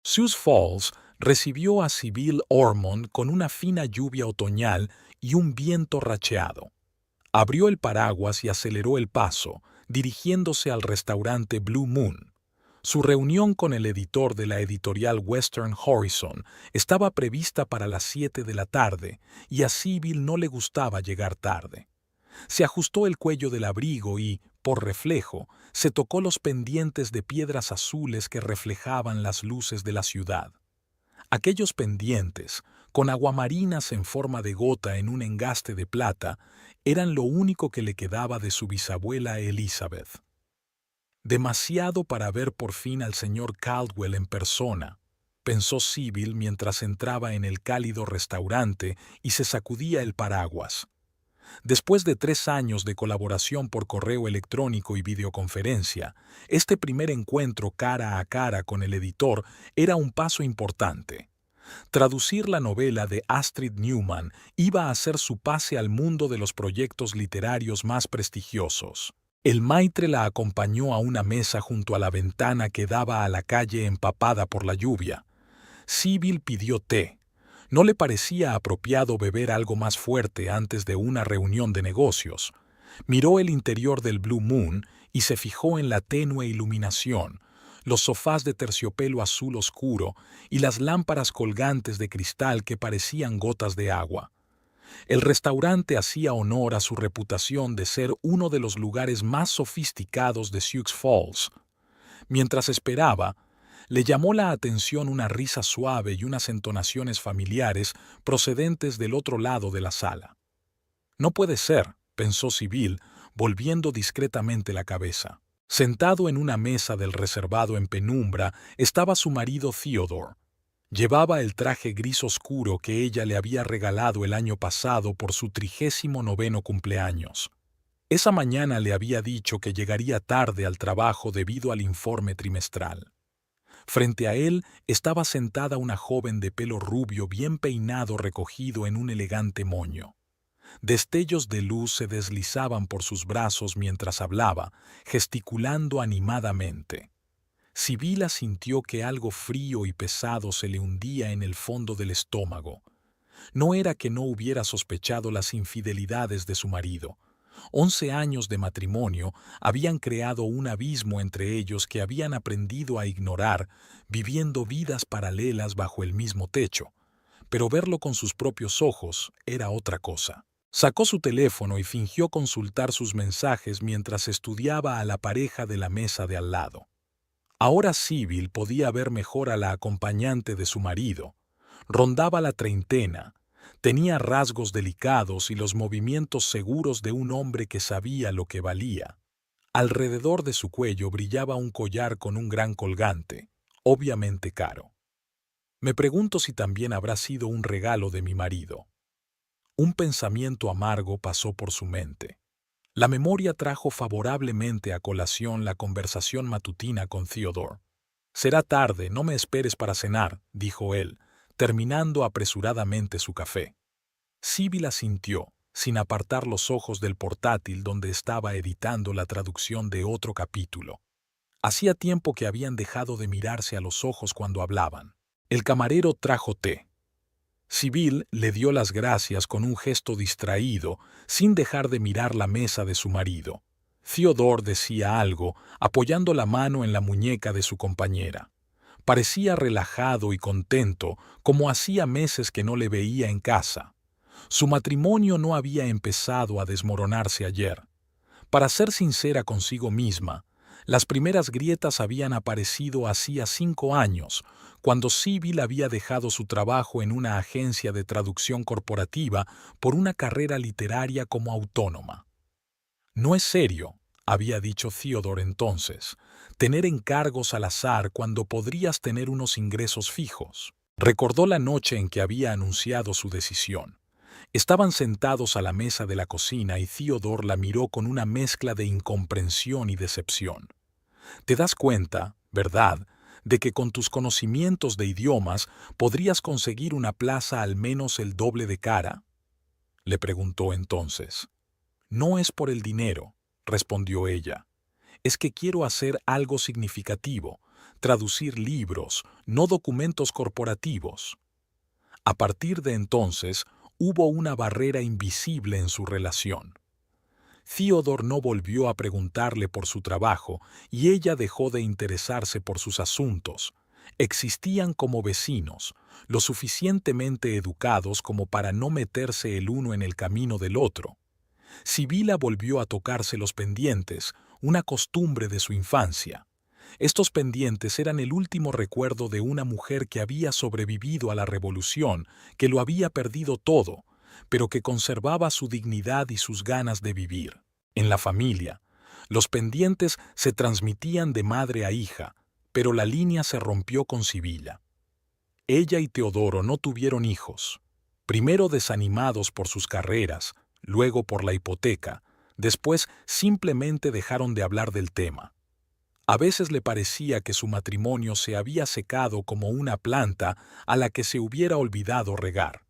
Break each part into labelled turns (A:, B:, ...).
A: Sioux Falls recibió a Sybil Ormond con una fina lluvia otoñal y un viento racheado. Abrió el paraguas y aceleró el paso, dirigiéndose al restaurante Blue Moon. Su reunión con el editor de la editorial Western Horizon estaba prevista para las 7 de la tarde, y a Sybil no le gustaba llegar tarde. Se ajustó el cuello del abrigo y, por reflejo, se tocó los pendientes de piedras azules que reflejaban las luces de la ciudad. Aquellos pendientes, con aguamarinas en forma de gota en un engaste de plata, eran lo único que le quedaba de su bisabuela Elizabeth. Demasiado para ver por fin al señor Caldwell en persona, pensó Sybil mientras entraba en el cálido restaurante y se sacudía el paraguas. Después de 3 años de colaboración por correo electrónico y videoconferencia, este primer encuentro cara a cara con el editor era un paso importante. Traducir la novela de Astrid Newman iba a ser su pase al mundo de los proyectos literarios más prestigiosos. El maitre la acompañó a una mesa junto a la ventana que daba a la calle empapada por la lluvia. Sybil pidió té. No le parecía apropiado beber algo más fuerte antes de una reunión de negocios. Miró el interior del Blue Moon y se fijó en la tenue iluminación, los sofás de terciopelo azul oscuro y las lámparas colgantes de cristal que parecían gotas de agua. El restaurante hacía honor a su reputación de ser uno de los lugares más sofisticados de Sioux Falls. Mientras esperaba, le llamó la atención una risa suave y unas entonaciones familiares procedentes del otro lado de la sala. No puede ser, pensó Sybil, volviendo discretamente la cabeza. Sentado en una mesa del reservado en penumbra estaba su marido Theodore. Llevaba el traje gris oscuro que ella le había regalado el año pasado por su 39º cumpleaños. Esa mañana le había dicho que llegaría tarde al trabajo debido al informe trimestral. Frente a él estaba sentada una joven de pelo rubio bien peinado recogido en un elegante moño. Destellos de luz se deslizaban por sus brazos mientras hablaba, gesticulando animadamente. Sibila sintió que algo frío y pesado se le hundía en el fondo del estómago. No era que no hubiera sospechado las infidelidades de su marido. 11 años de matrimonio habían creado un abismo entre ellos que habían aprendido a ignorar, viviendo vidas paralelas bajo el mismo techo. Pero verlo con sus propios ojos era otra cosa. Sacó su teléfono y fingió consultar sus mensajes mientras estudiaba a la pareja de la mesa de al lado. Ahora Sybil podía ver mejor a la acompañante de su marido. Rondaba la treintena. Tenía rasgos delicados y los movimientos seguros de un hombre que sabía lo que valía. Alrededor de su cuello brillaba un collar con un gran colgante, obviamente caro. Me pregunto si también habrá sido un regalo de mi marido. Un pensamiento amargo pasó por su mente. La memoria trajo favorablemente a colación la conversación matutina con Theodore. «Será tarde, no me esperes para cenar», dijo él, terminando apresuradamente su café. Sybil asintió, sin apartar los ojos del portátil donde estaba editando la traducción de otro capítulo. Hacía tiempo que habían dejado de mirarse a los ojos cuando hablaban. El camarero trajo té. Sybil le dio las gracias con un gesto distraído, sin dejar de mirar la mesa de su marido. Theodore decía algo, apoyando la mano en la muñeca de su compañera. Parecía relajado y contento, como hacía meses que no le veía en casa. Su matrimonio no había empezado a desmoronarse ayer. Para ser sincera consigo misma, las primeras grietas habían aparecido hacía 5 años, cuando Sybil había dejado su trabajo en una agencia de traducción corporativa por una carrera literaria como autónoma. «No es serio», había dicho Theodore entonces, «tener encargos al azar cuando podrías tener unos ingresos fijos». Recordó la noche en que había anunciado su decisión. Estaban sentados a la mesa de la cocina y Theodore la miró con una mezcla de incomprensión y decepción. «Te das cuenta, ¿verdad?, de que con tus conocimientos de idiomas podrías conseguir una plaza al menos el doble de cara», le preguntó entonces. «No es por el dinero», respondió ella. «Es que quiero hacer algo significativo, traducir libros, no documentos corporativos. A partir de entonces, hubo una barrera invisible en su relación. Theodore no volvió a preguntarle por su trabajo y ella dejó de interesarse por sus asuntos. Existían como vecinos, lo suficientemente educados como para no meterse el uno en el camino del otro. Sibila volvió a tocarse los pendientes, una costumbre de su infancia. Estos pendientes eran el último recuerdo de una mujer que había sobrevivido a la revolución, que lo había perdido todo, pero que conservaba su dignidad y sus ganas de vivir. En la familia, los pendientes se transmitían de madre a hija, pero la línea se rompió con Sibila. Ella y Teodoro no tuvieron hijos. Primero desanimados por sus carreras, luego por la hipoteca, después simplemente dejaron de hablar del tema. A veces le parecía que su matrimonio se había secado como una planta a la que se hubiera olvidado regar.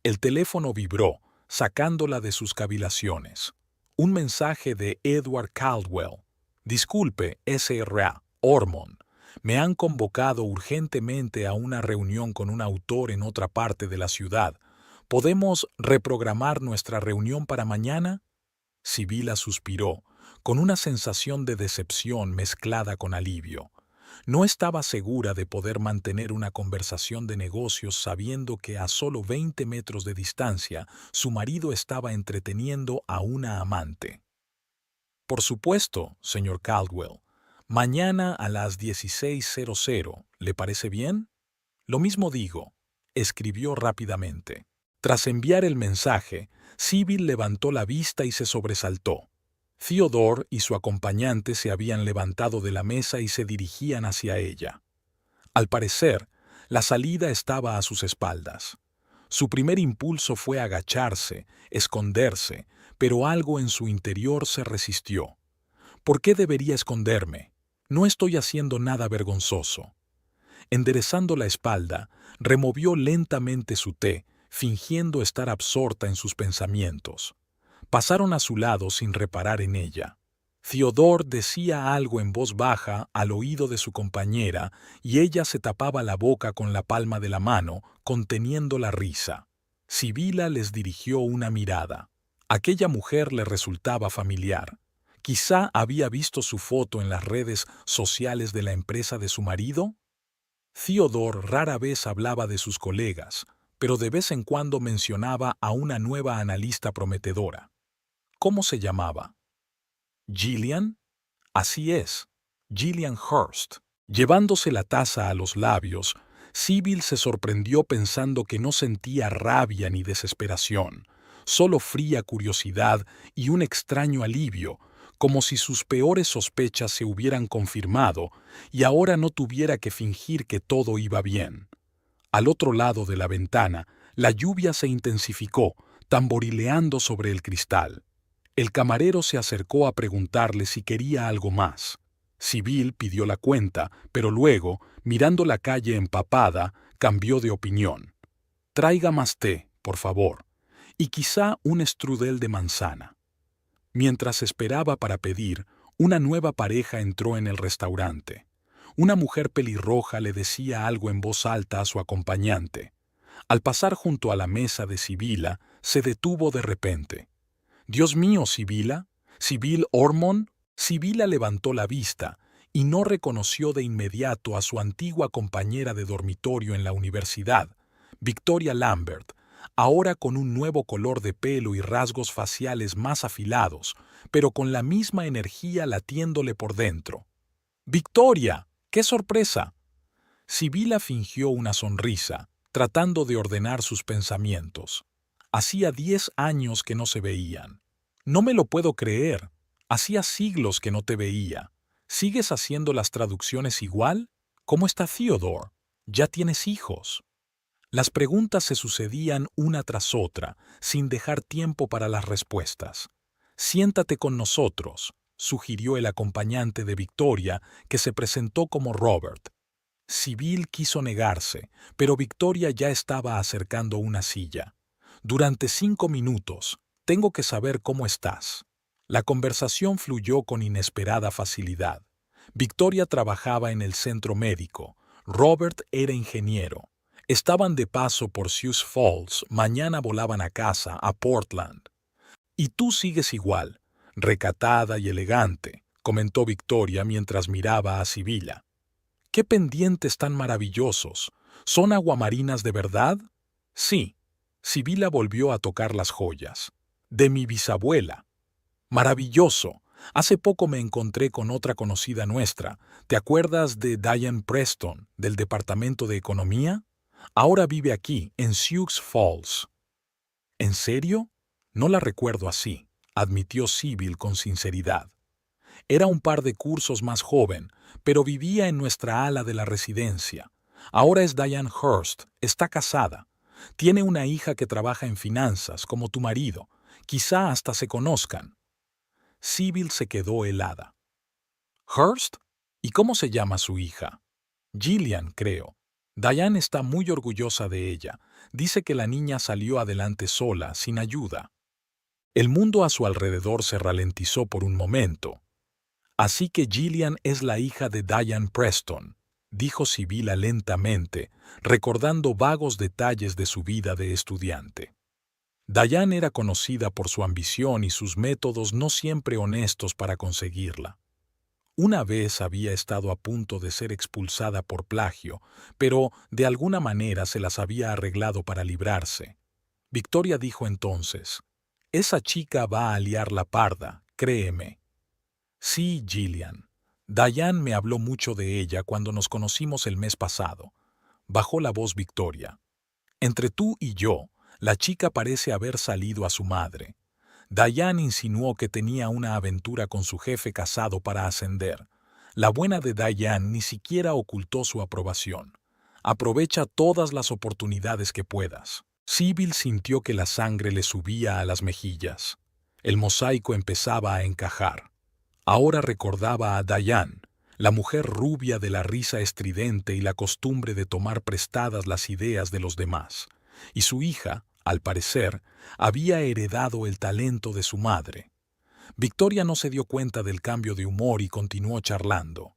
A: El teléfono vibró, sacándola de sus cavilaciones. Un mensaje de Edward Caldwell. Disculpe, S.R.A. Ormond. Me han convocado urgentemente a una reunión con un autor en otra parte de la ciudad. ¿Podemos reprogramar nuestra reunión para mañana? Sibila suspiró, con una sensación de decepción mezclada con alivio. No estaba segura de poder mantener una conversación de negocios sabiendo que a solo 20 metros de distancia su marido estaba entreteniendo a una amante. Por supuesto, señor Caldwell. Mañana a las 16:00, ¿le parece bien? Lo mismo digo, escribió rápidamente. Tras enviar el mensaje, Sybil levantó la vista y se sobresaltó. Theodore y su acompañante se habían levantado de la mesa y se dirigían hacia ella. Al parecer, la salida estaba a sus espaldas. Su primer impulso fue agacharse, esconderse, pero algo en su interior se resistió. ¿Por qué debería esconderme? No estoy haciendo nada vergonzoso. Enderezando la espalda, removió lentamente su té, fingiendo estar absorta en sus pensamientos. Pasaron a su lado sin reparar en ella. Theodore decía algo en voz baja al oído de su compañera y ella se tapaba la boca con la palma de la mano, conteniendo la risa. Sibila les dirigió una mirada. Aquella mujer le resultaba familiar. Quizá había visto su foto en las redes sociales de la empresa de su marido. Theodore rara vez hablaba de sus colegas, pero de vez en cuando mencionaba a una nueva analista prometedora. ¿Cómo se llamaba? ¿Gillian? Así es, Gillian Hurst. Llevándose la taza a los labios, Sybil se sorprendió pensando que no sentía rabia ni desesperación, solo fría curiosidad y un extraño alivio, como si sus peores sospechas se hubieran confirmado y ahora no tuviera que fingir que todo iba bien. Al otro lado de la ventana, la lluvia se intensificó, tamborileando sobre el cristal. El camarero se acercó a preguntarle si quería algo más. Sybil pidió la cuenta, pero luego, mirando la calle empapada, cambió de opinión. Traiga más té, por favor, y quizá un strudel de manzana. Mientras esperaba para pedir, una nueva pareja entró en el restaurante. Una mujer pelirroja le decía algo en voz alta a su acompañante. Al pasar junto a la mesa de Sibila, se detuvo de repente. «Dios mío, Sibila, Sybil Ormond». Sibila levantó la vista y no reconoció de inmediato a su antigua compañera de dormitorio en la universidad, Victoria Lambert, ahora con un nuevo color de pelo y rasgos faciales más afilados, pero con la misma energía latiéndole por dentro. «¡Victoria! ¡Qué sorpresa!». Sibila fingió una sonrisa, tratando de ordenar sus pensamientos. Hacía 10 años que no se veían. «No me lo puedo creer. Hacía siglos que no te veía. ¿Sigues haciendo las traducciones igual? ¿Cómo está Theodore? ¿Ya tienes hijos?». Las preguntas se sucedían una tras otra, sin dejar tiempo para las respuestas. «Siéntate con nosotros», sugirió el acompañante de Victoria, que se presentó como Robert. Sybil quiso negarse, pero Victoria ya estaba acercando una silla. «Durante 5 minutos, tengo que saber cómo estás». La conversación fluyó con inesperada facilidad. Victoria trabajaba en el centro médico. Robert era ingeniero. Estaban de paso por Sioux Falls, mañana volaban a casa, a Portland. Y tú sigues igual, recatada y elegante, comentó Victoria mientras miraba a Sibila. ¡Qué pendientes tan maravillosos! ¿Son aguamarinas de verdad? Sí. Sibila volvió a tocar las joyas. De mi bisabuela. Maravilloso. Hace poco me encontré con otra conocida nuestra. ¿Te acuerdas de Diane Preston, del Departamento de Economía? Ahora vive aquí, en Sioux Falls. ¿En serio? No la recuerdo así, admitió Sybil con sinceridad. Era un par de cursos más joven, pero vivía en nuestra ala de la residencia. Ahora es Diane Hurst, está casada. Tiene una hija que trabaja en finanzas, como tu marido. Quizá hasta se conozcan. Sybil se quedó helada. ¿Hurst? ¿Y cómo se llama su hija? Gillian, creo. Diane está muy orgullosa de ella. Dice que la niña salió adelante sola, sin ayuda. El mundo a su alrededor se ralentizó por un momento. Así que Gillian es la hija de Diane Preston, dijo Sibila lentamente, recordando vagos detalles de su vida de estudiante. Diane era conocida por su ambición y sus métodos no siempre honestos para conseguirla. Una vez había estado a punto de ser expulsada por plagio, pero de alguna manera se las había arreglado para librarse. Victoria dijo entonces, «Esa chica va a liar la parda, créeme». Sí, Gillian. Diane me habló mucho de ella cuando nos conocimos el mes pasado. Bajó la voz Victoria. Entre tú y yo, la chica parece haber salido a su madre. Diane insinuó que tenía una aventura con su jefe casado para ascender. La buena de Diane ni siquiera ocultó su aprobación. Aprovecha todas las oportunidades que puedas. Sybil sintió que la sangre le subía a las mejillas. El mosaico empezaba a encajar. Ahora recordaba a Diane, la mujer rubia de la risa estridente y la costumbre de tomar prestadas las ideas de los demás. Y su hija, al parecer, había heredado el talento de su madre. Victoria no se dio cuenta del cambio de humor y continuó charlando.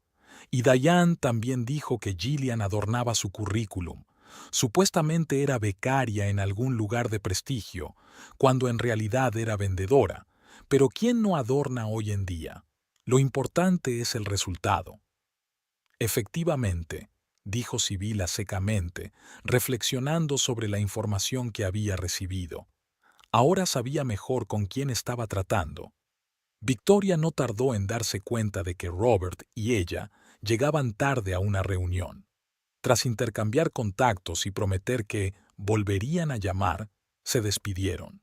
A: Y Diane también dijo que Gillian adornaba su currículum. Supuestamente era becaria en algún lugar de prestigio, cuando en realidad era vendedora. Pero ¿quién no adorna hoy en día? Lo importante es el resultado. Efectivamente, dijo Sibila secamente, reflexionando sobre la información que había recibido. Ahora sabía mejor con quién estaba tratando. Victoria no tardó en darse cuenta de que Robert y ella llegaban tarde a una reunión. Tras intercambiar contactos y prometer que volverían a llamar, se despidieron.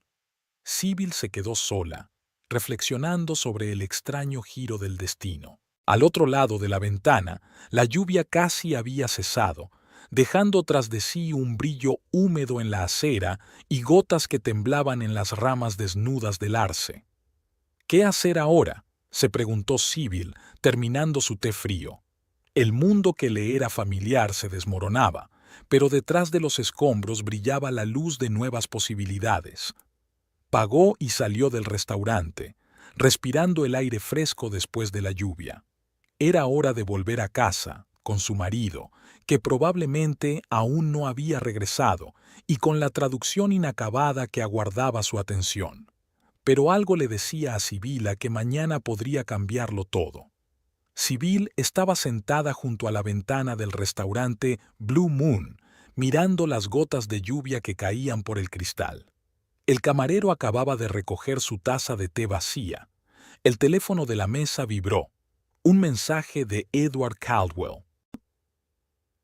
A: Sybil se quedó sola, reflexionando sobre el extraño giro del destino. Al otro lado de la ventana, la lluvia casi había cesado, dejando tras de sí un brillo húmedo en la acera y gotas que temblaban en las ramas desnudas del arce. ¿Qué hacer ahora?, se preguntó Sybil, terminando su té frío. El mundo que le era familiar se desmoronaba, pero detrás de los escombros brillaba la luz de nuevas posibilidades. Pagó y salió del restaurante, respirando el aire fresco después de la lluvia. Era hora de volver a casa, con su marido, que probablemente aún no había regresado, y con la traducción inacabada que aguardaba su atención. Pero algo le decía a Sibila que mañana podría cambiarlo todo. Sybil estaba sentada junto a la ventana del restaurante Blue Moon, mirando las gotas de lluvia que caían por el cristal. El camarero acababa de recoger su taza de té vacía. El teléfono de la mesa vibró. Un mensaje de Edward Caldwell.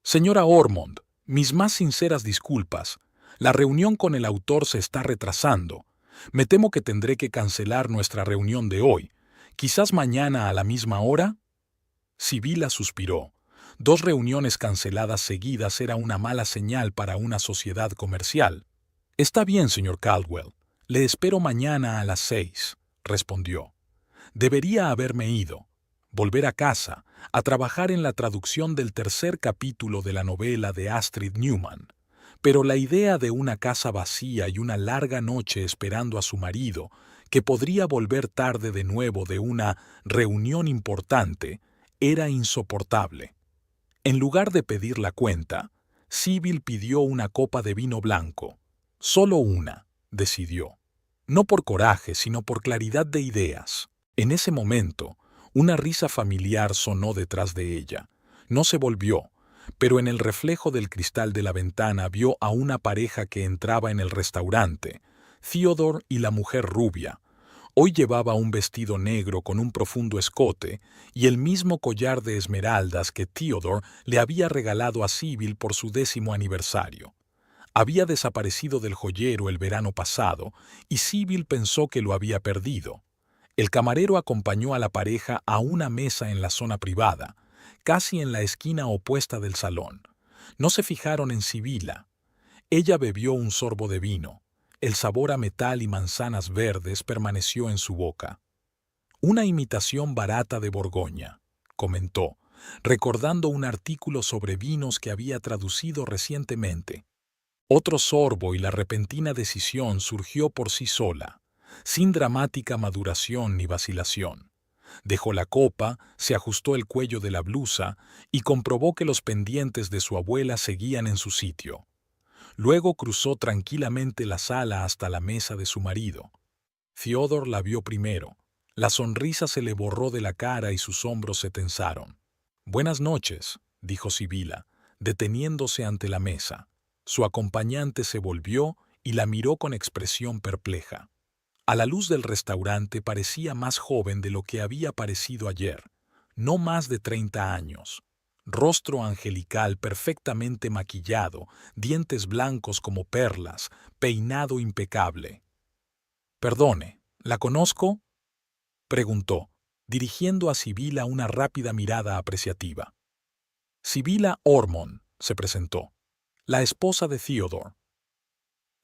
A: Señora Ormond, mis más sinceras disculpas. La reunión con el autor se está retrasando. Me temo que tendré que cancelar nuestra reunión de hoy. ¿Quizás mañana a la misma hora? Sibila suspiró. 2 reuniones canceladas seguidas era una mala señal para una sociedad comercial. Está bien, señor Caldwell. Le espero mañana a las 6, respondió. Debería haberme ido. Volver a casa, a trabajar en la traducción del 3er capítulo de la novela de Astrid Newman. Pero la idea de una casa vacía y una larga noche esperando a su marido, que podría volver tarde de nuevo de una reunión importante, Era insoportable. En lugar de pedir la cuenta, Sybil pidió una copa de vino blanco. Solo una, decidió. No por coraje, sino por claridad de ideas. En ese momento, una risa familiar sonó detrás de ella. No se volvió, pero en el reflejo del cristal de la ventana vio a una pareja que entraba en el restaurante, Theodore y la mujer rubia. Hoy llevaba un vestido negro con un profundo escote y el mismo collar de esmeraldas que Theodore le había regalado a Sybil por su 10º aniversario. Había desaparecido del joyero el verano pasado y Sybil pensó que lo había perdido. El camarero acompañó a la pareja a una mesa en la zona privada, casi en la esquina opuesta del salón. No se fijaron en Sibila. Ella bebió un sorbo de vino. El sabor a metal y manzanas verdes permaneció en su boca. Una imitación barata de Borgoña, comentó, recordando un artículo sobre vinos que había traducido recientemente. Otro sorbo y la repentina decisión surgió por sí sola, sin dramática maduración ni vacilación. Dejó la copa, se ajustó el cuello de la blusa y comprobó que los pendientes de su abuela seguían en su sitio. Luego cruzó tranquilamente la sala hasta la mesa de su marido. Theodore la vio primero. La sonrisa se le borró de la cara y sus hombros se tensaron. «Buenas noches», dijo Sibila, deteniéndose ante la mesa. Su acompañante se volvió y la miró con expresión perpleja. A la luz del restaurante parecía más joven de lo que había parecido ayer, no más de 30 años. Rostro angelical perfectamente maquillado, dientes blancos como perlas, peinado impecable. «Perdone, ¿la conozco?», preguntó, dirigiendo a Sibila una rápida mirada apreciativa. «Sibila Ormond», se presentó, «la esposa de Theodore».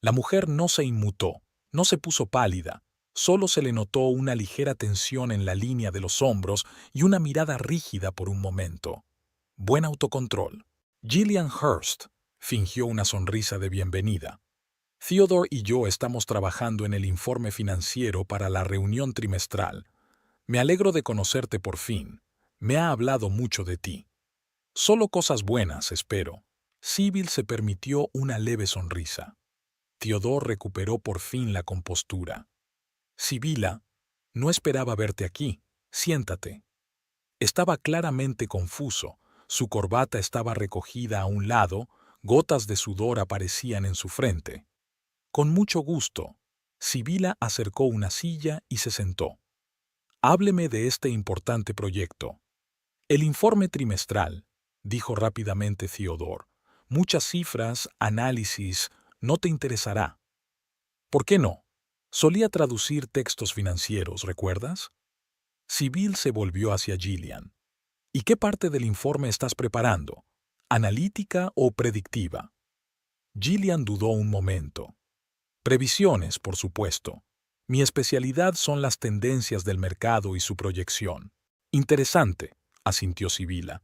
A: La mujer no se inmutó, no se puso pálida, solo se le notó una ligera tensión en la línea de los hombros y una mirada rígida por un momento. Buen autocontrol. Gillian Hurst fingió una sonrisa de bienvenida. «Theodore y yo estamos trabajando en el informe financiero para la reunión trimestral. Me alegro de conocerte por fin. Me ha hablado mucho de ti». «Solo cosas buenas, espero». Sybil se permitió una leve sonrisa. Theodore recuperó por fin la compostura. «Sibila, no esperaba verte aquí. Siéntate». Estaba claramente confuso. Su corbata estaba recogida a un lado, gotas de sudor aparecían en su frente. «Con mucho gusto». Sibila acercó una silla y se sentó. «Hábleme de este importante proyecto». «El informe trimestral», dijo rápidamente Theodore. «Muchas cifras, análisis, no te interesará». «¿Por qué no? Solía traducir textos financieros, ¿recuerdas?». Sybil se volvió hacia Gillian. «¿Y qué parte del informe estás preparando? ¿Analítica o predictiva?». Gillian dudó un momento. «Previsiones, por supuesto. Mi especialidad son las tendencias del mercado y su proyección». «Interesante», asintió Sibila.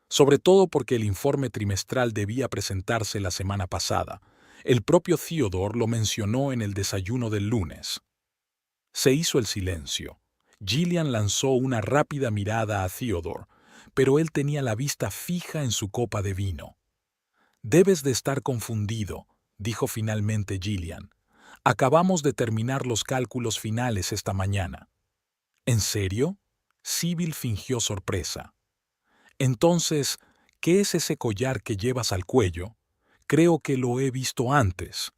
A: «Sobre todo porque el informe trimestral debía presentarse la semana pasada. El propio Theodore lo mencionó en el desayuno del lunes». Se hizo el silencio. Gillian lanzó una rápida mirada a Theodore, pero él tenía la vista fija en su copa de vino. «Debes de estar confundido», dijo finalmente Gillian. «Acabamos de terminar los cálculos finales esta mañana». «¿En serio?». Sybil fingió sorpresa. «Entonces, ¿qué es ese collar que llevas al cuello? Creo que lo he visto antes».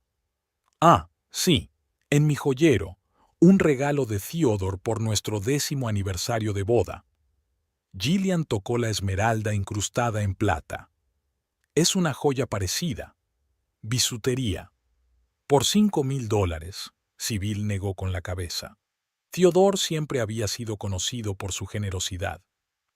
A: «Ah, sí, en mi joyero. Un regalo de Theodore por nuestro 10º aniversario de boda». Gillian tocó la esmeralda incrustada en plata. «Es una joya parecida. Bisutería». «Por $5,000, Sybil negó con la cabeza. Theodore siempre había sido conocido por su generosidad,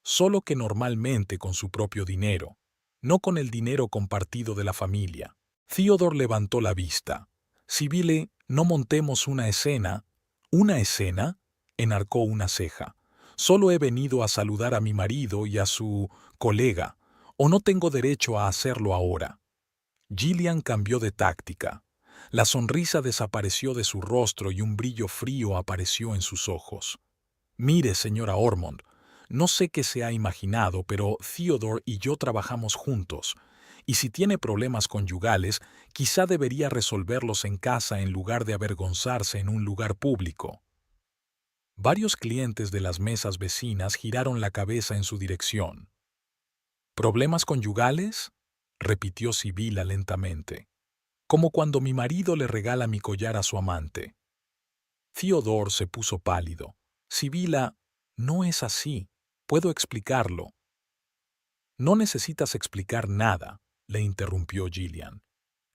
A: solo que normalmente con su propio dinero, no con el dinero compartido de la familia. Theodore levantó la vista. «Sybille, no montemos una escena». «¿Una escena?», enarcó una ceja. «Solo he venido a saludar a mi marido y a su colega, o no tengo derecho a hacerlo ahora». Gillian cambió de táctica. La sonrisa desapareció de su rostro y un brillo frío apareció en sus ojos. «Mire, señora Ormond, No sé qué se ha imaginado, pero Theodore y yo trabajamos juntos, y si tiene problemas conyugales, quizá debería resolverlos en casa en lugar de avergonzarse en un lugar público. Varios clientes de las mesas vecinas giraron la cabeza en su dirección. ¿Problemas conyugales?, repitió Sibila lentamente, como cuando mi marido le regala mi collar a su amante. Theodore se puso pálido. Sibila, no es así. Puedo explicarlo. No necesitas explicar nada, le interrumpió Gillian.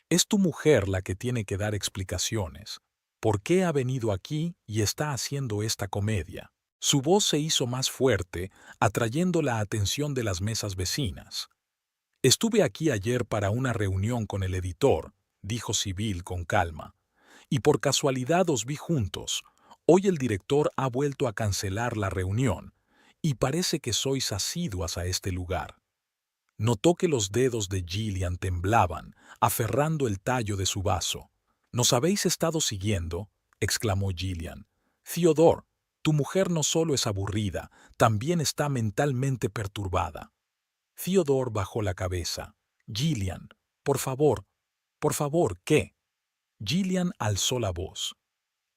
A: Es tu mujer la que tiene que dar explicaciones. ¿Por qué ha venido aquí y está haciendo esta comedia? Su voz se hizo más fuerte, atrayendo la atención de las mesas vecinas. Estuve aquí ayer para una reunión con el editor, dijo Sibyl con calma, y por casualidad os vi juntos. Hoy el director ha vuelto a cancelar la reunión, y parece que sois asiduas a este lugar. Notó que los dedos de Gillian temblaban, aferrando el tallo de su vaso. «¿Nos habéis estado siguiendo?», exclamó Gillian. «Theodore, tu mujer no solo es aburrida, también está mentalmente perturbada». Theodore bajó la cabeza. «Gillian, por favor, ¿qué?». Gillian alzó la voz.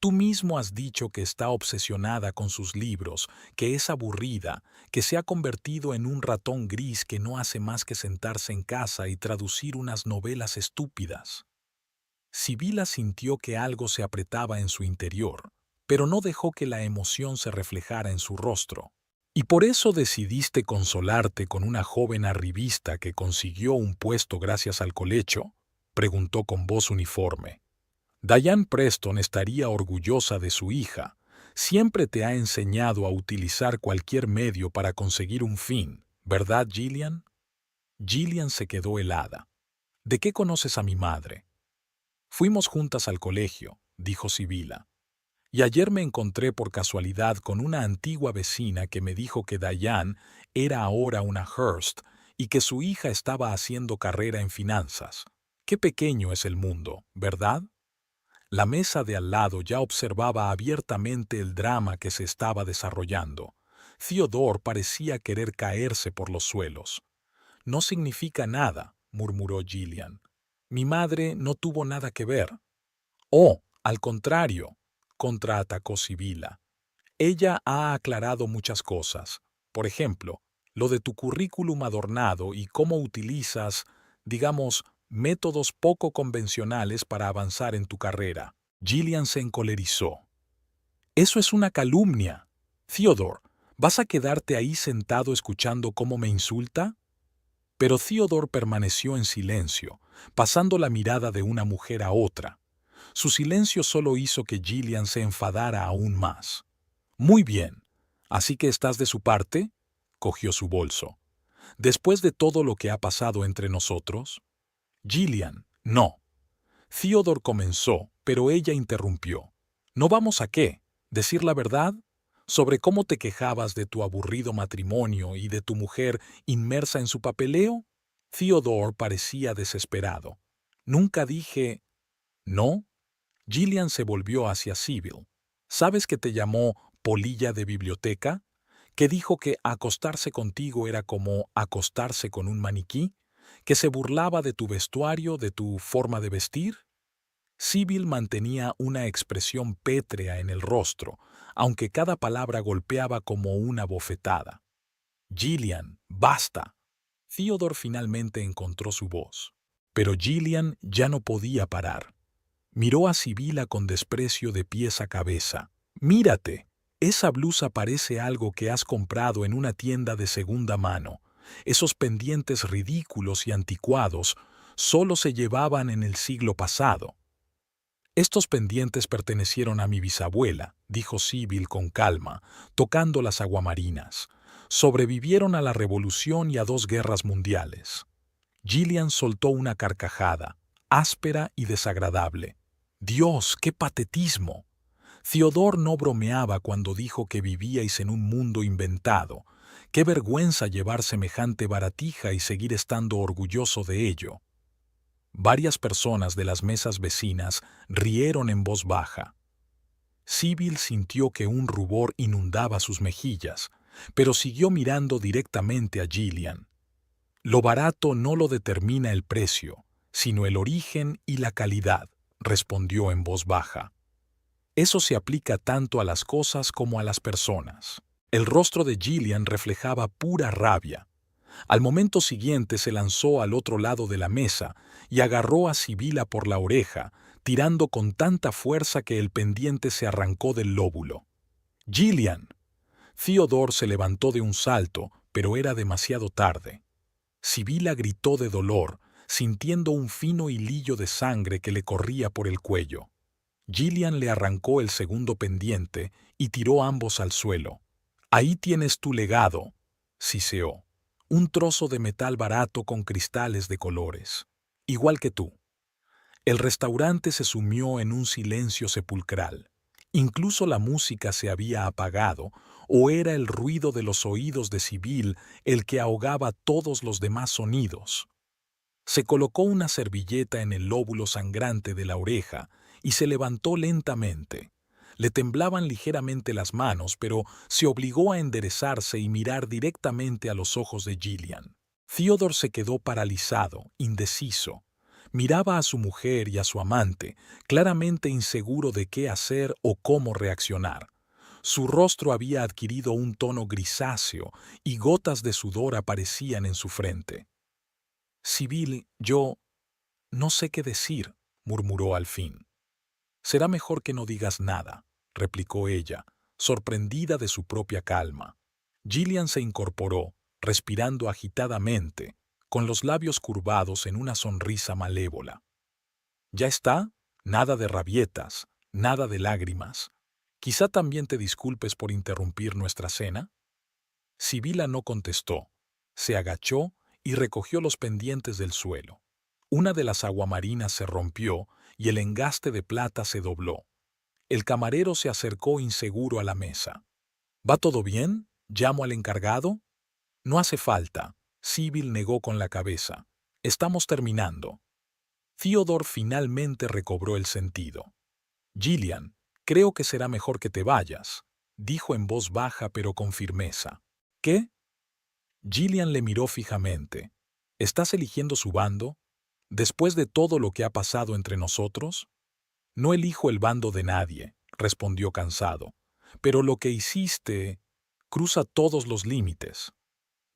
A: «Tú mismo has dicho que está obsesionada con sus libros, que es aburrida, que se ha convertido en un ratón gris que no hace más que sentarse en casa y traducir unas novelas estúpidas». Sibila sintió que algo se apretaba en su interior, pero no dejó que la emoción se reflejara en su rostro. «¿Y por eso decidiste consolarte con una joven arribista que consiguió un puesto gracias al colecho?», preguntó con voz uniforme. «Diane Preston estaría orgullosa de su hija. Siempre te ha enseñado a utilizar cualquier medio para conseguir un fin, ¿verdad, Gillian?». Gillian se quedó helada. «¿De qué conoces a mi madre?». «Fuimos juntas al colegio», dijo Sibila. «Y ayer me encontré por casualidad con una antigua vecina que me dijo que Diane era ahora una Hearst y que su hija estaba haciendo carrera en finanzas. Qué pequeño es el mundo, ¿verdad?». La mesa de al lado ya observaba abiertamente el drama que se estaba desarrollando. Theodore parecía querer caerse por los suelos. «No significa nada», murmuró Gillian. «Mi madre no tuvo nada que ver». «Oh, al contrario», contraatacó Sibila. «Ella ha aclarado muchas cosas. Por ejemplo, lo de tu currículum adornado y cómo utilizas, digamos, métodos poco convencionales para avanzar en tu carrera». Gillian se encolerizó. «Eso es una calumnia. Theodore, ¿vas a quedarte ahí sentado escuchando cómo me insulta?». Pero Theodore permaneció en silencio, pasando la mirada de una mujer a otra. Su silencio solo hizo que Gillian se enfadara aún más. «Muy bien. ¿Así que estás de su parte?», cogió su bolso. «Después de todo lo que ha pasado entre nosotros». «Gillian, no». Theodore comenzó, pero ella interrumpió. «¿No vamos a qué? ¿Decir la verdad? ¿Sobre cómo te quejabas de tu aburrido matrimonio y de tu mujer inmersa en su papeleo?». Theodore parecía desesperado. «Nunca dije...». «¿No?». Gillian se volvió hacia Sibyl. «¿Sabes que te llamó polilla de biblioteca? ¿Que dijo que acostarse contigo era como acostarse con un maniquí? ¿Que se burlaba de tu vestuario, de tu forma de vestir?». Sibyl mantenía una expresión pétrea en el rostro, aunque cada palabra golpeaba como una bofetada. «Gillian, basta». Theodore finalmente encontró su voz. Pero Gillian ya no podía parar. Miró a Sibila con desprecio de pies a cabeza. «Mírate, esa blusa parece algo que has comprado en una tienda de segunda mano. Esos pendientes ridículos y anticuados solo se llevaban en el siglo pasado». «Estos pendientes pertenecieron a mi bisabuela», dijo Sibyl con calma, tocando las aguamarinas. «Sobrevivieron a la Revolución y a 2 guerras mundiales». Gillian soltó una carcajada, áspera y desagradable. «Dios, qué patetismo». Theodore no bromeaba cuando dijo que vivíais en un mundo inventado. Qué vergüenza llevar semejante baratija y seguir estando orgulloso de ello. Varias personas de las mesas vecinas rieron en voz baja. Sibyl sintió que un rubor inundaba sus mejillas. pero siguió mirando directamente a Gillian. Lo barato no lo determina el precio, sino el origen y la calidad, respondió en voz baja. Eso se aplica tanto a las cosas como a las personas. El rostro de Gillian reflejaba pura rabia. Al momento siguiente se lanzó al otro lado de la mesa y agarró a Sibila por la oreja, tirando con tanta fuerza que el pendiente se arrancó del lóbulo. ¡Gillian! Theodore se levantó de un salto, pero era demasiado tarde. Sibila gritó de dolor, sintiendo un fino hilillo de sangre que le corría por el cuello. Gillian le arrancó el segundo pendiente y tiró ambos al suelo. «Ahí tienes tu legado», siseó. «Un trozo de metal barato con cristales de colores. Igual que tú». El restaurante se sumió en un silencio sepulcral. Incluso la música se había apagado, o era el ruido de los oídos de Sibyl el que ahogaba todos los demás sonidos. Se colocó una servilleta en el lóbulo sangrante de la oreja y se levantó lentamente. Le temblaban ligeramente las manos, pero se obligó a enderezarse y mirar directamente a los ojos de Gillian. Theodore se quedó paralizado, indeciso. Miraba a su mujer y a su amante, claramente inseguro de qué hacer o cómo reaccionar. Su rostro había adquirido un tono grisáceo y gotas de sudor aparecían en su frente. «Sibyl, yo no sé qué decir», murmuró al fin. «Será mejor que no digas nada», replicó ella, sorprendida de su propia calma. Gillian se incorporó, respirando agitadamente, con los labios curvados en una sonrisa malévola. «¿Ya está? Nada de rabietas, nada de lágrimas. Quizá también te disculpes por interrumpir nuestra cena». Sibila no contestó. Se agachó y recogió los pendientes del suelo. Una de las aguamarinas se rompió y el engaste de plata se dobló. El camarero se acercó inseguro a la mesa. «¿Va todo bien? ¿Llamo al encargado?» «No hace falta», Sibyl negó con la cabeza. «Estamos terminando». Theodore finalmente recobró el sentido. «Gillian, creo que será mejor que te vayas», dijo en voz baja pero con firmeza. «¿Qué?» Gillian le miró fijamente. «¿Estás eligiendo su bando? ¿Después de todo lo que ha pasado entre nosotros?» «No elijo el bando de nadie», respondió cansado. «Pero lo que hiciste cruza todos los límites».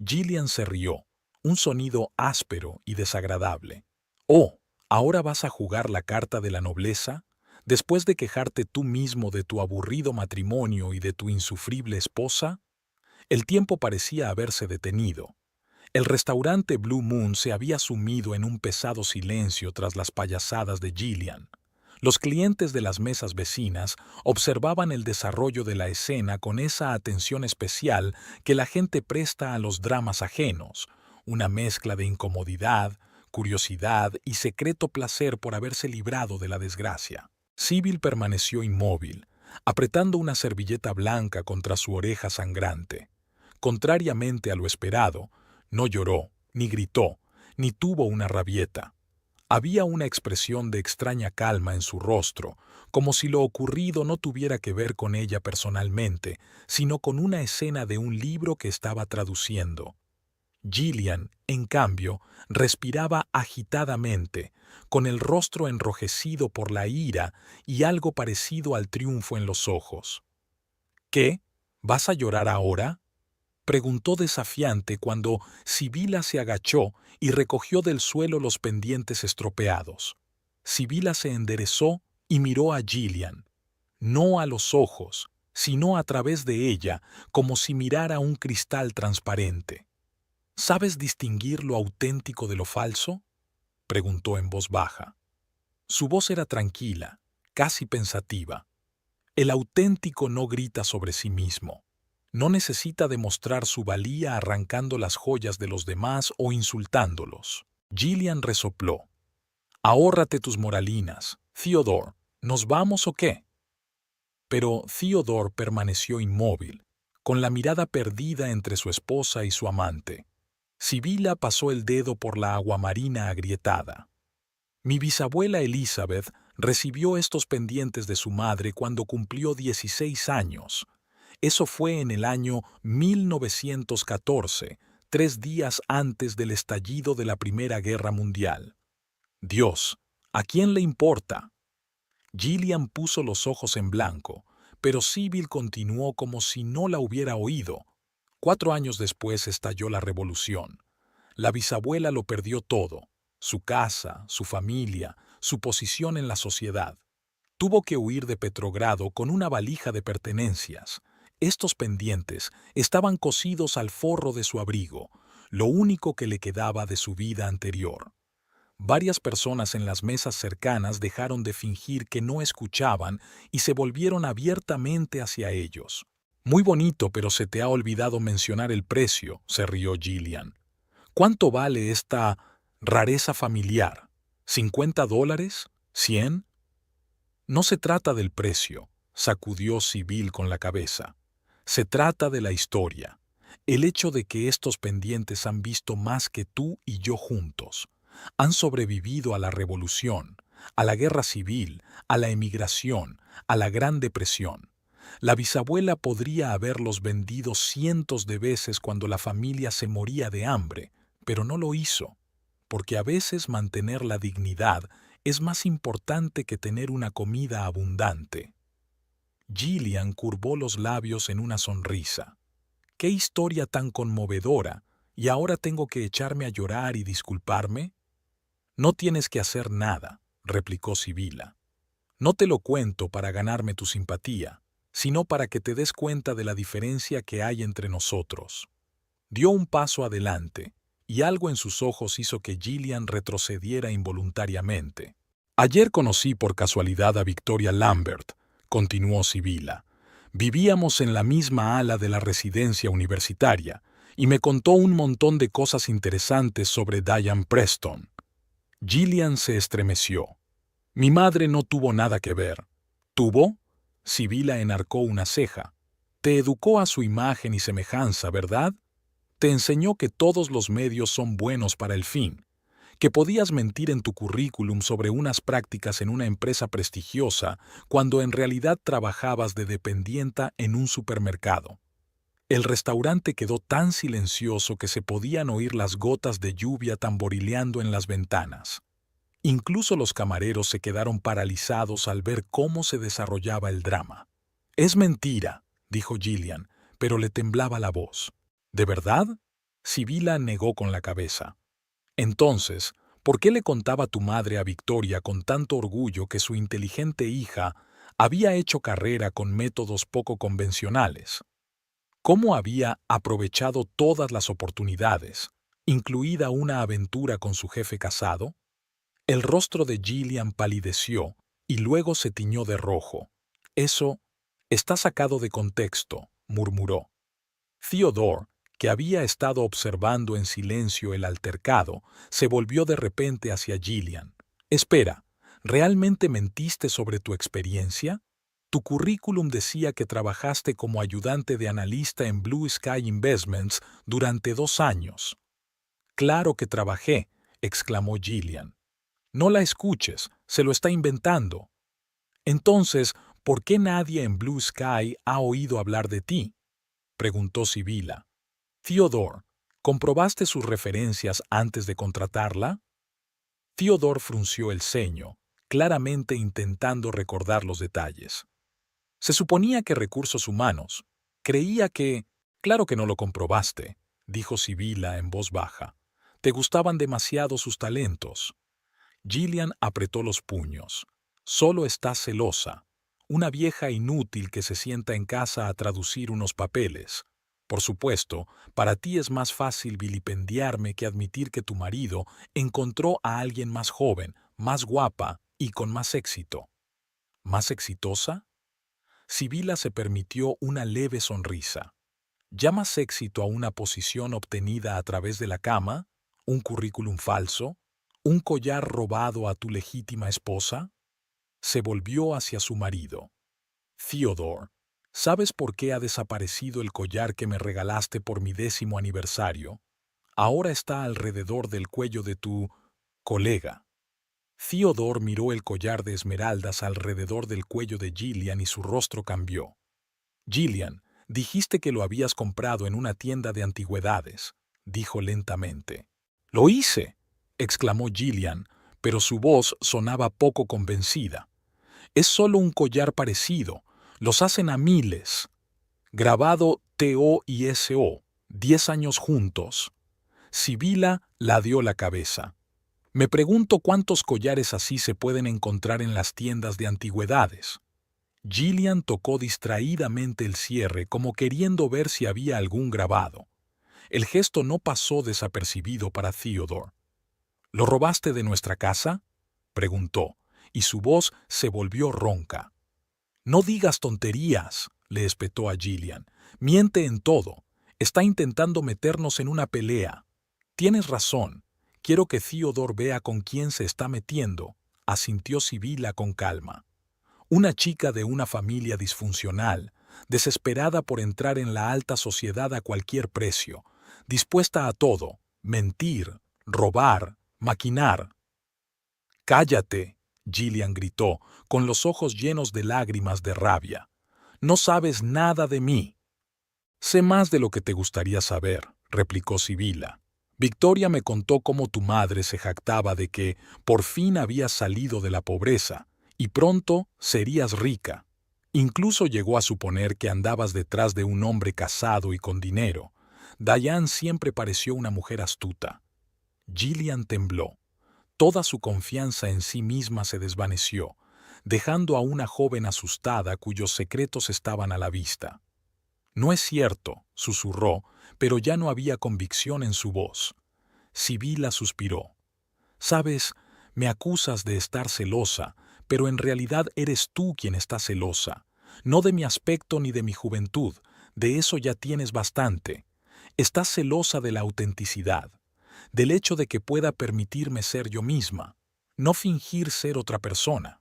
A: Gillian se rió, un sonido áspero y desagradable. «Oh, ¿ahora vas a jugar la carta de la nobleza? ¿Después de quejarte tú mismo de tu aburrido matrimonio y de tu insufrible esposa?» El tiempo parecía haberse detenido. El restaurante Blue Moon se había sumido en un pesado silencio tras las payasadas de Gillian. Los clientes de las mesas vecinas observaban el desarrollo de la escena con esa atención especial que la gente presta a los dramas ajenos, una mezcla de incomodidad, curiosidad y secreto placer por haberse librado de la desgracia. Sibyl permaneció inmóvil, apretando una servilleta blanca contra su oreja sangrante. Contrariamente a lo esperado, no lloró, ni gritó, ni tuvo una rabieta. Había una expresión de extraña calma en su rostro, como si lo ocurrido no tuviera que ver con ella personalmente, sino con una escena de un libro que estaba traduciendo. Gillian, en cambio, respiraba agitadamente, con el rostro enrojecido por la ira y algo parecido al triunfo en los ojos. «¿Qué? ¿Vas a llorar ahora?», preguntó desafiante cuando Sibila se agachó y recogió del suelo los pendientes estropeados. Sibila se enderezó y miró a Gillian, no a los ojos, sino a través de ella, como si mirara un cristal transparente. «¿Sabes distinguir lo auténtico de lo falso?», preguntó en voz baja. Su voz era tranquila, casi pensativa. El auténtico no grita sobre sí mismo. No necesita demostrar su valía arrancando las joyas de los demás o insultándolos. Gillian resopló. «Ahórrate tus moralinas, Theodore. ¿Nos vamos o qué?» Pero Theodore permaneció inmóvil, con la mirada perdida entre su esposa y su amante. Sibila pasó el dedo por la aguamarina agrietada. «Mi bisabuela Elizabeth recibió estos pendientes de su madre cuando cumplió 16 años. Eso fue en el año 1914, 3 días antes del estallido de la Primera Guerra Mundial. Dios, ¿a quién le importa? Gillian puso los ojos en blanco, pero Sybil continuó como si no la hubiera oído. 4 años después estalló la revolución. La bisabuela lo perdió todo: su casa, su familia, su posición en la sociedad. Tuvo que huir de Petrogrado con una valija de pertenencias. Estos pendientes estaban cosidos al forro de su abrigo, lo único que le quedaba de su vida anterior. Varias personas en las mesas cercanas dejaron de fingir que no escuchaban y se volvieron abiertamente hacia ellos. Muy bonito, pero se te ha olvidado mencionar el precio, se rió Gillian. ¿Cuánto vale esta rareza familiar? ¿$50? ¿100? No se trata del precio, sacudió Sybil con la cabeza. Se trata de la historia. El hecho de que estos pendientes han visto más que tú y yo juntos. Han sobrevivido a la revolución, a la guerra civil, a la emigración, a la Gran Depresión. La bisabuela podría haberlos vendido cientos de veces cuando la familia se moría de hambre, pero no lo hizo, porque a veces mantener la dignidad es más importante que tener una comida abundante. Gillian curvó los labios en una sonrisa. ¡Qué historia tan conmovedora! ¿Y ahora tengo que echarme a llorar y disculparme? No tienes que hacer nada, replicó Sibila. No te lo cuento para ganarme tu simpatía, sino para que te des cuenta de la diferencia que hay entre nosotros. Dio un paso adelante, y algo en sus ojos hizo que Gillian retrocediera involuntariamente. Ayer conocí por casualidad a Victoria Lambert, continuó Sibila. Vivíamos en la misma ala de la residencia universitaria, y me contó un montón de cosas interesantes sobre Diane Preston. Gillian se estremeció. Mi madre no tuvo nada que ver. ¿Tuvo? Sibila enarcó una ceja. Te educó a su imagen y semejanza, ¿verdad? Te enseñó que todos los medios son buenos para el fin, que podías mentir en tu currículum sobre unas prácticas en una empresa prestigiosa cuando en realidad trabajabas de dependienta en un supermercado. El restaurante quedó tan silencioso que se podían oír las gotas de lluvia tamborileando en las ventanas. Incluso los camareros se quedaron paralizados al ver cómo se desarrollaba el drama. «Es mentira», dijo Gillian, pero le temblaba la voz. «¿De verdad?». Sibila negó con la cabeza. «Entonces, ¿por qué le contaba tu madre a Victoria con tanto orgullo que su inteligente hija había hecho carrera con métodos poco convencionales? ¿Cómo había aprovechado todas las oportunidades, incluida una aventura con su jefe casado?» El rostro de Gillian palideció y luego se tiñó de rojo. «Eso está sacado de contexto», murmuró. Theodore, que había estado observando en silencio el altercado, se volvió de repente hacia Gillian. «Espera, ¿realmente mentiste sobre tu experiencia? Tu currículum decía que trabajaste como ayudante de analista en Blue Sky Investments durante 2 años». «Claro que trabajé», exclamó Gillian. «No la escuches, se lo está inventando». «Entonces, ¿por qué nadie en Blue Sky ha oído hablar de ti?», preguntó Sibila. «Theodore, ¿comprobaste sus referencias antes de contratarla?». Theodore frunció el ceño, claramente intentando recordar los detalles. «Se suponía que recursos humanos. Creía que... Claro que no lo comprobaste», dijo Sibila en voz baja. «Te gustaban demasiado sus talentos». Gillian apretó los puños. «Solo estás celosa. Una vieja inútil que se sienta en casa a traducir unos papeles. Por supuesto, para ti es más fácil vilipendiarme que admitir que tu marido encontró a alguien más joven, más guapa y con más éxito». «¿Más exitosa?». Sibila se permitió una leve sonrisa. ¿Llamas éxito a una posición obtenida a través de la cama? ¿Un currículum falso? ¿Un collar robado a tu legítima esposa? Se volvió hacia su marido. «Theodore, ¿sabes por qué ha desaparecido el collar que me regalaste por mi 10º aniversario? Ahora está alrededor del cuello de tu colega». Theodore miró el collar de esmeraldas alrededor del cuello de Gillian y su rostro cambió. «Gillian, Dijiste que lo habías comprado en una tienda de antigüedades, dijo lentamente. «Lo hice», exclamó Gillian, pero su voz sonaba poco convencida. «Es solo un collar parecido. Los hacen a miles. Grabado TO y SO, 10 años juntos». Sibila ladeó la cabeza. «Me pregunto cuántos collares así se pueden encontrar en las tiendas de antigüedades». Gillian tocó distraídamente el cierre como queriendo ver si había algún grabado. El gesto no pasó desapercibido para Theodore. «¿Lo robaste de nuestra casa?», preguntó, y su voz se volvió ronca. «No digas tonterías», le espetó a Gillian. «Miente en todo. Está intentando meternos en una pelea». «Tienes razón. Quiero que Theodore vea con quién se está metiendo», asintió Sibila con calma. Una chica de una familia disfuncional, desesperada por entrar en la alta sociedad a cualquier precio, dispuesta a todo, mentir, robar, maquinar. «Cállate», Gillian gritó, con los ojos llenos de lágrimas de rabia. «No sabes nada de mí». «Sé más de lo que te gustaría saber», replicó Sibila. «Victoria me contó cómo tu madre se jactaba de que por fin habías salido de la pobreza y pronto serías rica. Incluso llegó a suponer que andabas detrás de un hombre casado y con dinero. Diane siempre pareció una mujer astuta». Gillian tembló. Toda su confianza en sí misma se desvaneció, dejando a una joven asustada cuyos secretos estaban a la vista. «No es cierto», susurró, pero ya no había convicción en su voz. Sibila suspiró. «Sabes, me acusas de estar celosa, pero en realidad eres tú quien está celosa. No de mi aspecto ni de mi juventud, de eso ya tienes bastante. Estás celosa de la autenticidad, del hecho de que pueda permitirme ser yo misma, no fingir ser otra persona».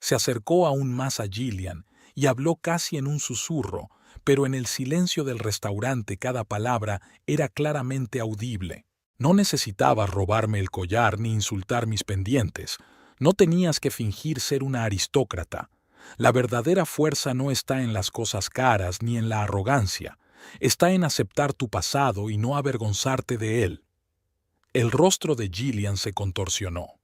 A: Se acercó aún más a Gillian y habló casi en un susurro, pero en el silencio del restaurante cada palabra era claramente audible. «No necesitabas robarme el collar ni insultar mis pendientes. No tenías que fingir ser una aristócrata. La verdadera fuerza no está en las cosas caras ni en la arrogancia. Está en aceptar tu pasado y no avergonzarte de él». El rostro de Gillian se contorsionó.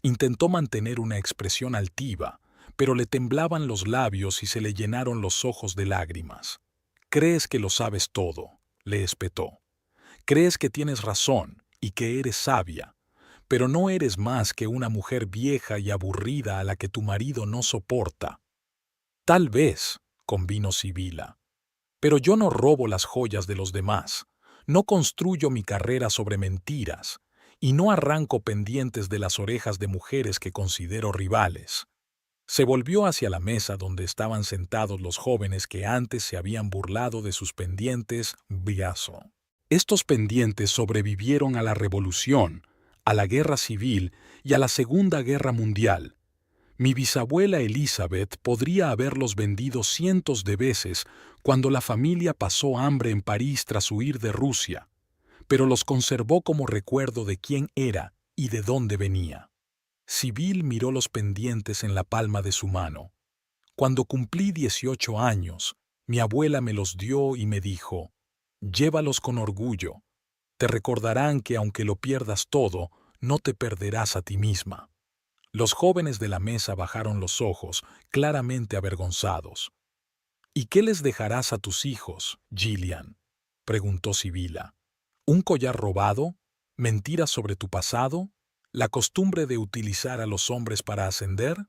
A: Intentó mantener una expresión altiva, pero le temblaban los labios y se le llenaron los ojos de lágrimas. «Crees que lo sabes todo», le espetó. «Crees que tienes razón y que eres sabia, pero no eres más que una mujer vieja y aburrida a la que tu marido no soporta». «Tal vez», convino Sibila, «pero yo no robo las joyas de los demás, no construyo mi carrera sobre mentiras, y no arranco pendientes de las orejas de mujeres que considero rivales». Se volvió hacia la mesa donde estaban sentados los jóvenes que antes se habían burlado de sus pendientes briazo. Estos pendientes sobrevivieron a la Revolución, a la Guerra Civil y a la Segunda Guerra Mundial. Mi bisabuela Elizabeth podría haberlos vendido cientos de veces cuando la familia pasó hambre en París tras huir de Rusia, pero los conservó como recuerdo de quién era y de dónde venía. Sibyl miró los pendientes en la palma de su mano. «Cuando cumplí 18 años, mi abuela me los dio y me dijo, llévalos con orgullo. Te recordarán que aunque lo pierdas todo, no te perderás a ti misma». Los jóvenes de la mesa bajaron los ojos, claramente avergonzados. «¿Y qué les dejarás a tus hijos, Gillian?», preguntó Sibila. «¿Un collar robado? ¿Mentiras sobre tu pasado? ¿La costumbre de utilizar a los hombres para ascender?».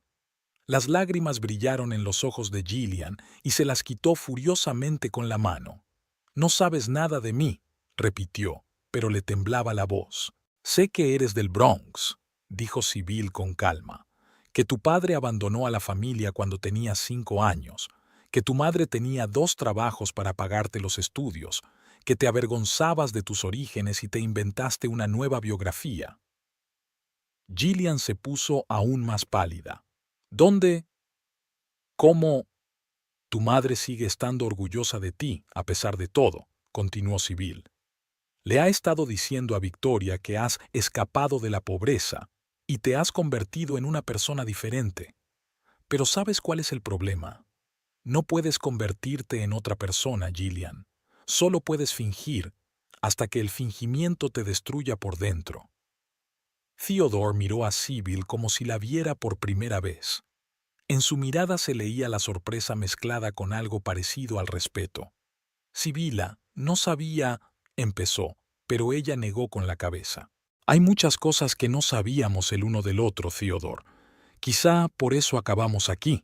A: Las lágrimas brillaron en los ojos de Gillian y se las quitó furiosamente con la mano. «No sabes nada de mí», repitió, pero le temblaba la voz. «Sé que eres del Bronx», dijo Sibyl con calma, «que tu padre abandonó a la familia cuando tenías 5 años, que tu madre tenía 2 trabajos para pagarte los estudios, que te avergonzabas de tus orígenes y te inventaste una nueva biografía». Gillian se puso aún más pálida. «¿Dónde? ¿Cómo? Tu madre sigue estando orgullosa de ti, a pesar de todo», continuó Sibyl. «Le ha estado diciendo a Victoria que has escapado de la pobreza y te has convertido en una persona diferente. Pero ¿sabes cuál es el problema? No puedes convertirte en otra persona, Gillian. Solo puedes fingir hasta que el fingimiento te destruya por dentro. Theodore miró a Sibyl como si la viera por primera vez. En su mirada se leía la sorpresa mezclada con algo parecido al respeto. Sibila no sabía, empezó, pero ella negó con la cabeza. Hay muchas cosas que no sabíamos el uno del otro, Theodore. Quizá por eso acabamos aquí.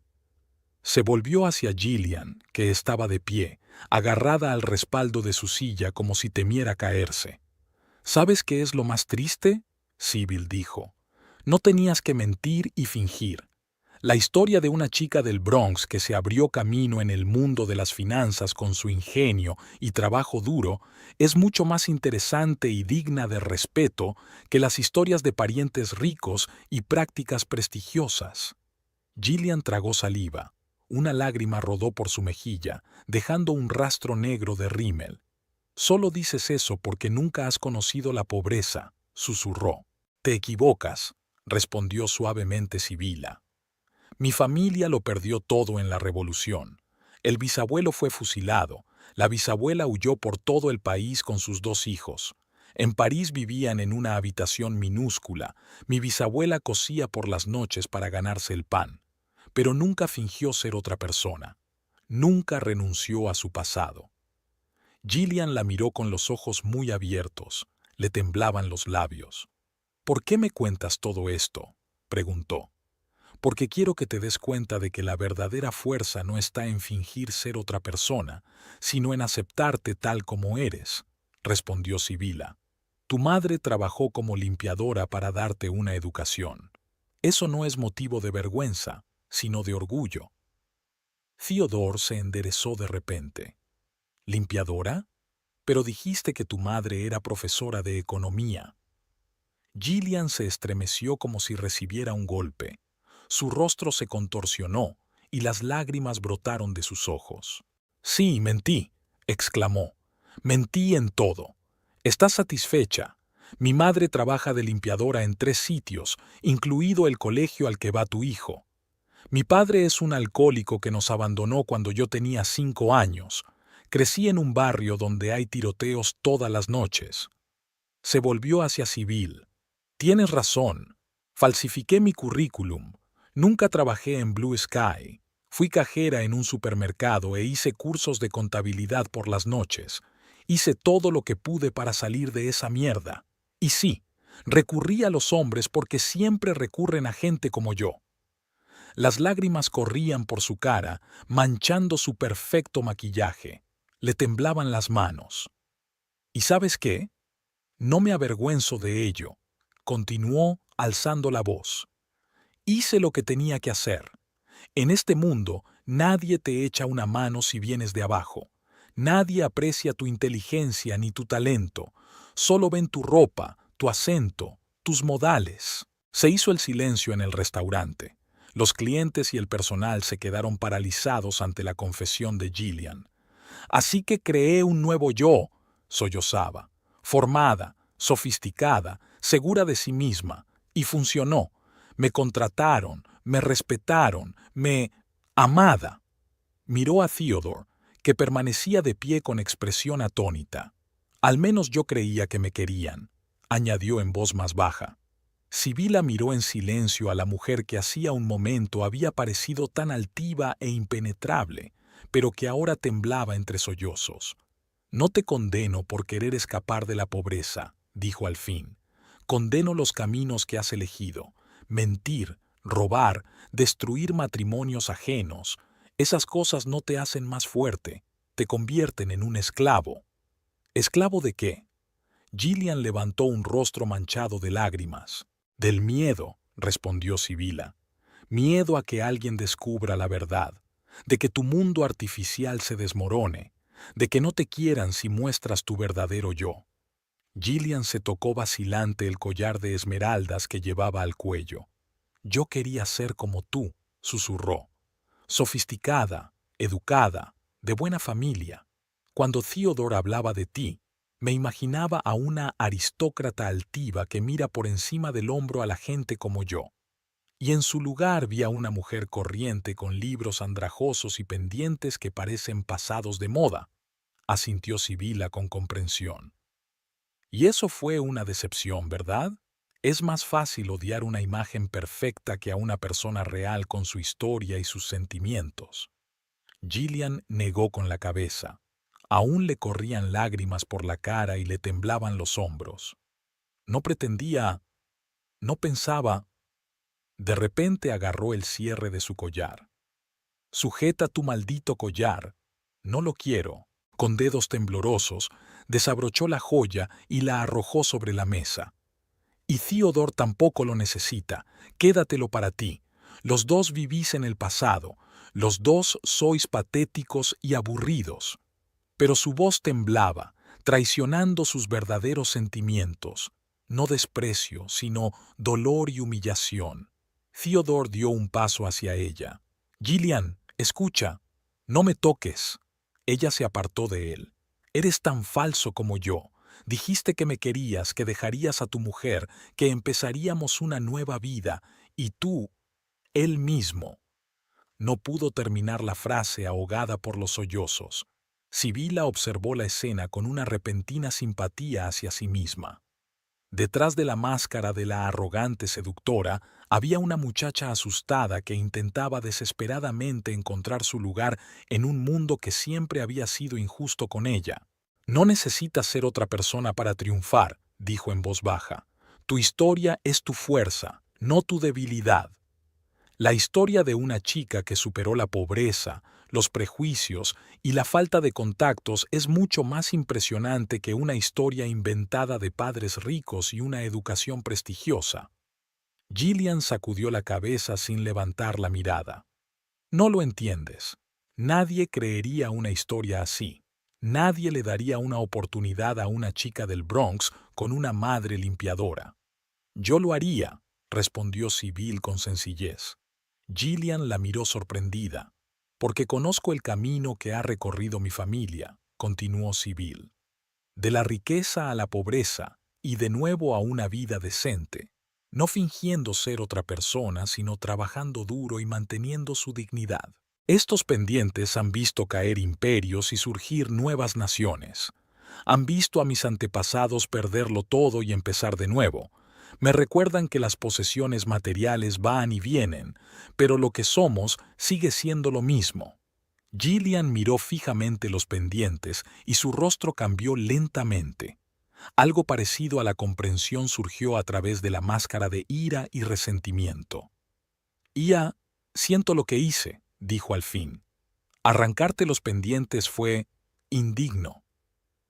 A: Se volvió hacia Gillian, que estaba de pie, agarrada al respaldo de su silla como si temiera caerse. ¿Sabes qué es lo más triste?, Sibyl dijo. No tenías que mentir y fingir. La historia de una chica del Bronx que se abrió camino en el mundo de las finanzas con su ingenio y trabajo duro es mucho más interesante y digna de respeto que las historias de parientes ricos y prácticas prestigiosas. Gillian tragó saliva. Una lágrima rodó por su mejilla, dejando un rastro negro de rímel. «Solo dices eso porque nunca has conocido la pobreza», susurró. «Te equivocas», respondió suavemente Sibila. «Mi familia lo perdió todo en la revolución. El bisabuelo fue fusilado, la bisabuela huyó por todo el país con sus 2 hijos. En París vivían en una habitación minúscula. Mi bisabuela cosía por las noches para ganarse el pan. Pero nunca fingió ser otra persona. Nunca renunció a su pasado». Gillian la miró con los ojos muy abiertos. Le temblaban los labios. «¿Por qué me cuentas todo esto?», preguntó. «Porque quiero que te des cuenta de que la verdadera fuerza no está en fingir ser otra persona, sino en aceptarte tal como eres», respondió Sibila. «Tu madre trabajó como limpiadora para darte una educación. Eso no es motivo de vergüenza, sino de orgullo». Theodore se enderezó de repente. «¿Limpiadora? Pero dijiste que tu madre era profesora de economía». Gillian se estremeció como si recibiera un golpe. Su rostro se contorsionó y las lágrimas brotaron de sus ojos. «Sí, mentí», exclamó. «Mentí en todo. ¿Estás satisfecha? Mi madre trabaja de limpiadora en 3 sitios, incluido el colegio al que va tu hijo. Mi padre es un alcohólico que nos abandonó cuando yo tenía 5 años. Crecí en un barrio donde hay tiroteos todas las noches». Se volvió hacia Sibyl. «Tienes razón. Falsifiqué mi currículum. Nunca trabajé en Blue Sky. Fui cajera en un supermercado e hice cursos de contabilidad por las noches. Hice todo lo que pude para salir de esa mierda. Y sí, recurrí a los hombres porque siempre recurren a gente como yo». Las lágrimas corrían por su cara, manchando su perfecto maquillaje. Le temblaban las manos. «¿Y sabes qué? No me avergüenzo de ello», continuó alzando la voz. «Hice lo que tenía que hacer. En este mundo nadie te echa una mano si vienes de abajo. Nadie aprecia tu inteligencia ni tu talento. Solo ven tu ropa, tu acento, tus modales». Se hizo el silencio en el restaurante. Los clientes y el personal se quedaron paralizados ante la confesión de Gillian. «Así que creé un nuevo yo», sollozaba. «Formada, sofisticada, segura de sí misma. Y funcionó. Me contrataron, me respetaron, amada». Miró a Theodore, que permanecía de pie con expresión atónita. «Al menos yo creía que me querían», añadió en voz más baja. Sibila miró en silencio a la mujer que hacía un momento había parecido tan altiva e impenetrable, pero que ahora temblaba entre sollozos. «No te condeno por querer escapar de la pobreza», dijo al fin. «Condeno los caminos que has elegido. Mentir, robar, destruir matrimonios ajenos. Esas cosas no te hacen más fuerte, te convierten en un esclavo». «¿Esclavo de qué?». Gillian levantó un rostro manchado de lágrimas. «Del miedo», respondió Sibila. «Miedo a que alguien descubra la verdad, de que tu mundo artificial se desmorone, de que no te quieran si muestras tu verdadero yo». Gillian se tocó vacilante el collar de esmeraldas que llevaba al cuello. «Yo quería ser como tú», susurró. «Sofisticada, educada, de buena familia. Cuando Theodore hablaba de ti, me imaginaba a una aristócrata altiva que mira por encima del hombro a la gente como yo. y en su lugar vi a una mujer corriente con libros andrajosos y pendientes que parecen pasados de moda, asintió Sibila con comprensión. Y eso fue una decepción, ¿verdad? Es más fácil odiar una imagen perfecta que a una persona real con su historia y sus sentimientos. Gillian negó con la cabeza. Aún le corrían lágrimas por la cara y le temblaban los hombros. No pretendía, no pensaba. De repente agarró el cierre de su collar. Sujeta tu maldito collar. No lo quiero. Con dedos temblorosos, desabrochó la joya y la arrojó sobre la mesa. Y Theodore tampoco lo necesita. Quédatelo para ti. Los dos vivís en el pasado. Los dos sois patéticos y aburridos. Pero su voz temblaba, traicionando sus verdaderos sentimientos. No desprecio, sino dolor y humillación. Theodore dio un paso hacia ella. Gillian, escucha. No me toques. Ella se apartó de él. Eres tan falso como yo. Dijiste que me querías, que dejarías a tu mujer, que empezaríamos una nueva vida, y tú, él mismo. No pudo terminar la frase ahogada por los sollozos. Sibila observó la escena con una repentina simpatía hacia sí misma. Detrás de la máscara de la arrogante seductora había una muchacha asustada que intentaba desesperadamente encontrar su lugar en un mundo que siempre había sido injusto con ella. No necesitas ser otra persona para triunfar, dijo en voz baja. Tu historia es tu fuerza, no tu debilidad. La historia de una chica que superó la pobreza, los prejuicios y la falta de contactos es mucho más impresionante que una historia inventada de padres ricos y una educación prestigiosa. Gillian sacudió la cabeza sin levantar la mirada. No lo entiendes. Nadie creería una historia así. Nadie le daría una oportunidad a una chica del Bronx con una madre limpiadora. Yo lo haría, respondió Sibyl con sencillez. Gillian la miró sorprendida. Porque conozco el camino que ha recorrido mi familia, continuó Sibyl. De la riqueza a la pobreza y de nuevo a una vida decente, no fingiendo ser otra persona, sino trabajando duro y manteniendo su dignidad. Estos pendientes han visto caer imperios y surgir nuevas naciones. Han visto a mis antepasados perderlo todo y empezar de nuevo. Me recuerdan que las posesiones materiales van y vienen, pero lo que somos sigue siendo lo mismo. Gillian miró fijamente los pendientes y su rostro cambió lentamente. Algo parecido a la comprensión surgió a través de la máscara de ira y resentimiento. Ya, siento lo que hice, dijo al fin. Arrancarte los pendientes fue indigno.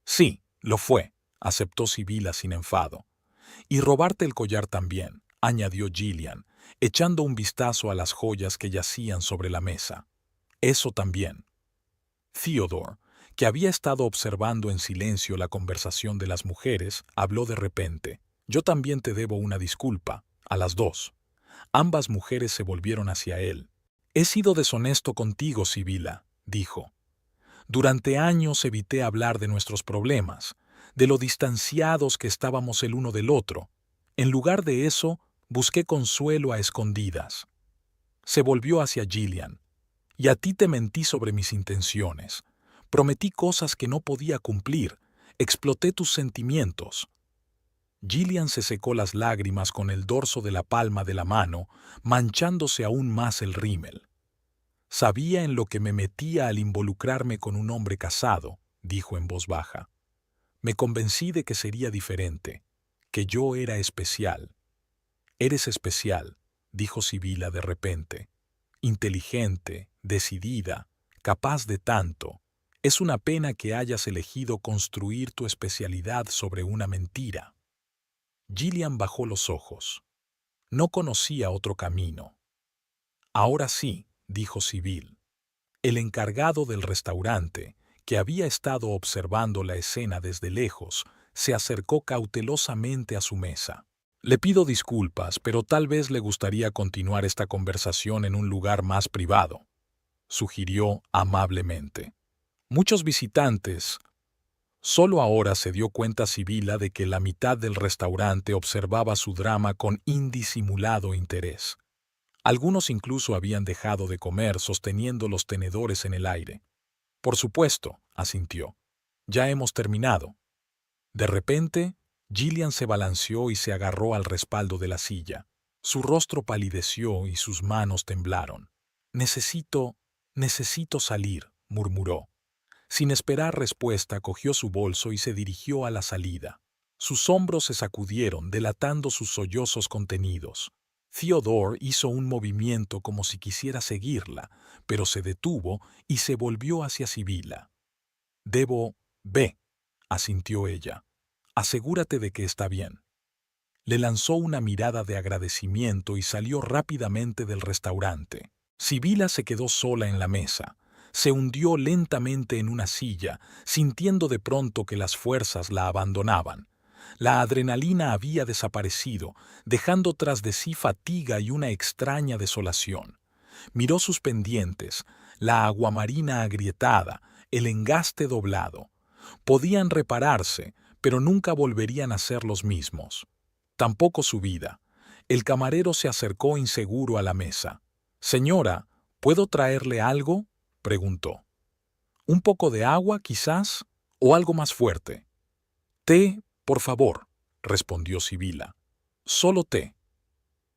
A: Sí, lo fue, aceptó Sibila sin enfado. Y robarte el collar también, añadió Gillian, echando un vistazo a las joyas que yacían sobre la mesa. Eso también. Theodore, que había estado observando en silencio la conversación de las mujeres, habló de repente. Yo también te debo una disculpa, a las dos. Ambas mujeres se volvieron hacia él. He sido deshonesto contigo, Sibila, dijo. Durante años evité hablar de nuestros problemas, de lo distanciados que estábamos el uno del otro. En lugar de eso, busqué consuelo a escondidas. Se volvió hacia Gillian. Y a ti te mentí sobre mis intenciones. Prometí cosas que no podía cumplir. Exploté tus sentimientos. Gillian se secó las lágrimas con el dorso de la palma de la mano, manchándose aún más el rímel. Sabía en lo que me metía al involucrarme con un hombre casado, dijo en voz baja. Me convencí de que sería diferente, que yo era especial. Eres especial, dijo Sibila de repente. Inteligente, decidida, capaz de tanto. Es una pena que hayas elegido construir tu especialidad sobre una mentira. Gillian bajó los ojos. No conocía otro camino. Ahora sí, dijo Sibyl. El encargado del restaurante, que había estado observando la escena desde lejos, se acercó cautelosamente a su mesa. Le pido disculpas, pero tal vez le gustaría continuar esta conversación en un lugar más privado, sugirió amablemente. Muchos visitantes. Solo ahora se dio cuenta Sibila de que la mitad del restaurante observaba su drama con indisimulado interés. Algunos incluso habían dejado de comer sosteniendo los tenedores en el aire. Por supuesto, asintió. Ya hemos terminado. De repente, Gillian se balanceó y se agarró al respaldo de la silla. Su rostro palideció y sus manos temblaron. Necesito salir, murmuró. Sin esperar respuesta, cogió su bolso y se dirigió a la salida. Sus hombros se sacudieron, delatando sus sollozos contenidos. Theodore hizo un movimiento como si quisiera seguirla, pero se detuvo y se volvió hacia Sibila. Ve, asintió ella. Asegúrate de que está bien. Le lanzó una mirada de agradecimiento y salió rápidamente del restaurante. Sibila se quedó sola en la mesa. Se hundió lentamente en una silla, sintiendo de pronto que las fuerzas la abandonaban. La adrenalina había desaparecido, dejando tras de sí fatiga y una extraña desolación. Miró sus pendientes, la aguamarina agrietada, el engaste doblado. Podían repararse, pero nunca volverían a ser los mismos. Tampoco su vida. El camarero se acercó inseguro a la mesa. «Señora, ¿puedo traerle algo?», preguntó. «¿Un poco de agua, quizás? ¿O algo más fuerte?». «Té, por favor», respondió Sibila. «Solo té».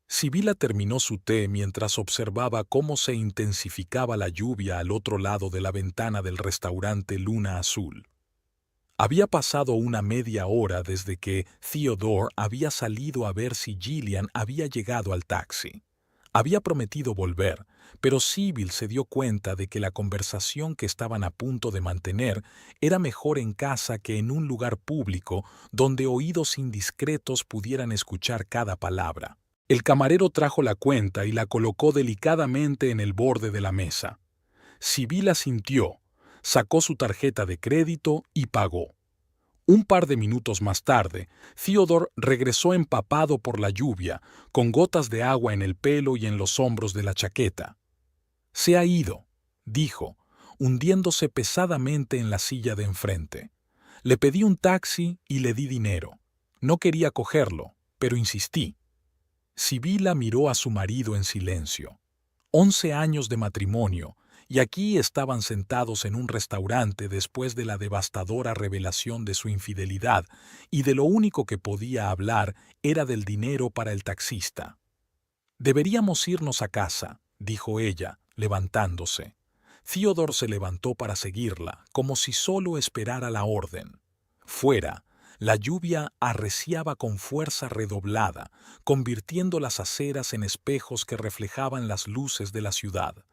A: Sibila terminó su té mientras observaba cómo se intensificaba la lluvia al otro lado de la ventana del restaurante Luna Azul. Había pasado una media hora desde que Theodore había salido a ver si Gillian había llegado al taxi. Había prometido volver, pero Sybil se dio cuenta de que la conversación que estaban a punto de mantener era mejor en casa que en un lugar público donde oídos indiscretos pudieran escuchar cada palabra. El camarero trajo la cuenta y la colocó delicadamente en el borde de la mesa. Sybil asintió, sacó su tarjeta de crédito y pagó. Un par de minutos más tarde, Theodore regresó empapado por la lluvia, con gotas de agua en el pelo y en los hombros de la chaqueta. «Se ha ido», dijo, hundiéndose pesadamente en la silla de enfrente. «Le pedí un taxi y le di dinero. No quería cogerlo, pero insistí». Sibila miró a su marido en silencio. 11 años de matrimonio, y aquí estaban sentados en un restaurante después de la devastadora revelación de su infidelidad, y de lo único que podía hablar era del dinero para el taxista. «Deberíamos irnos a casa», dijo ella, levantándose. Theodore se levantó para seguirla, como si solo esperara la orden. Fuera, la lluvia arreciaba con fuerza redoblada, convirtiendo las aceras en espejos que reflejaban las luces de la ciudad.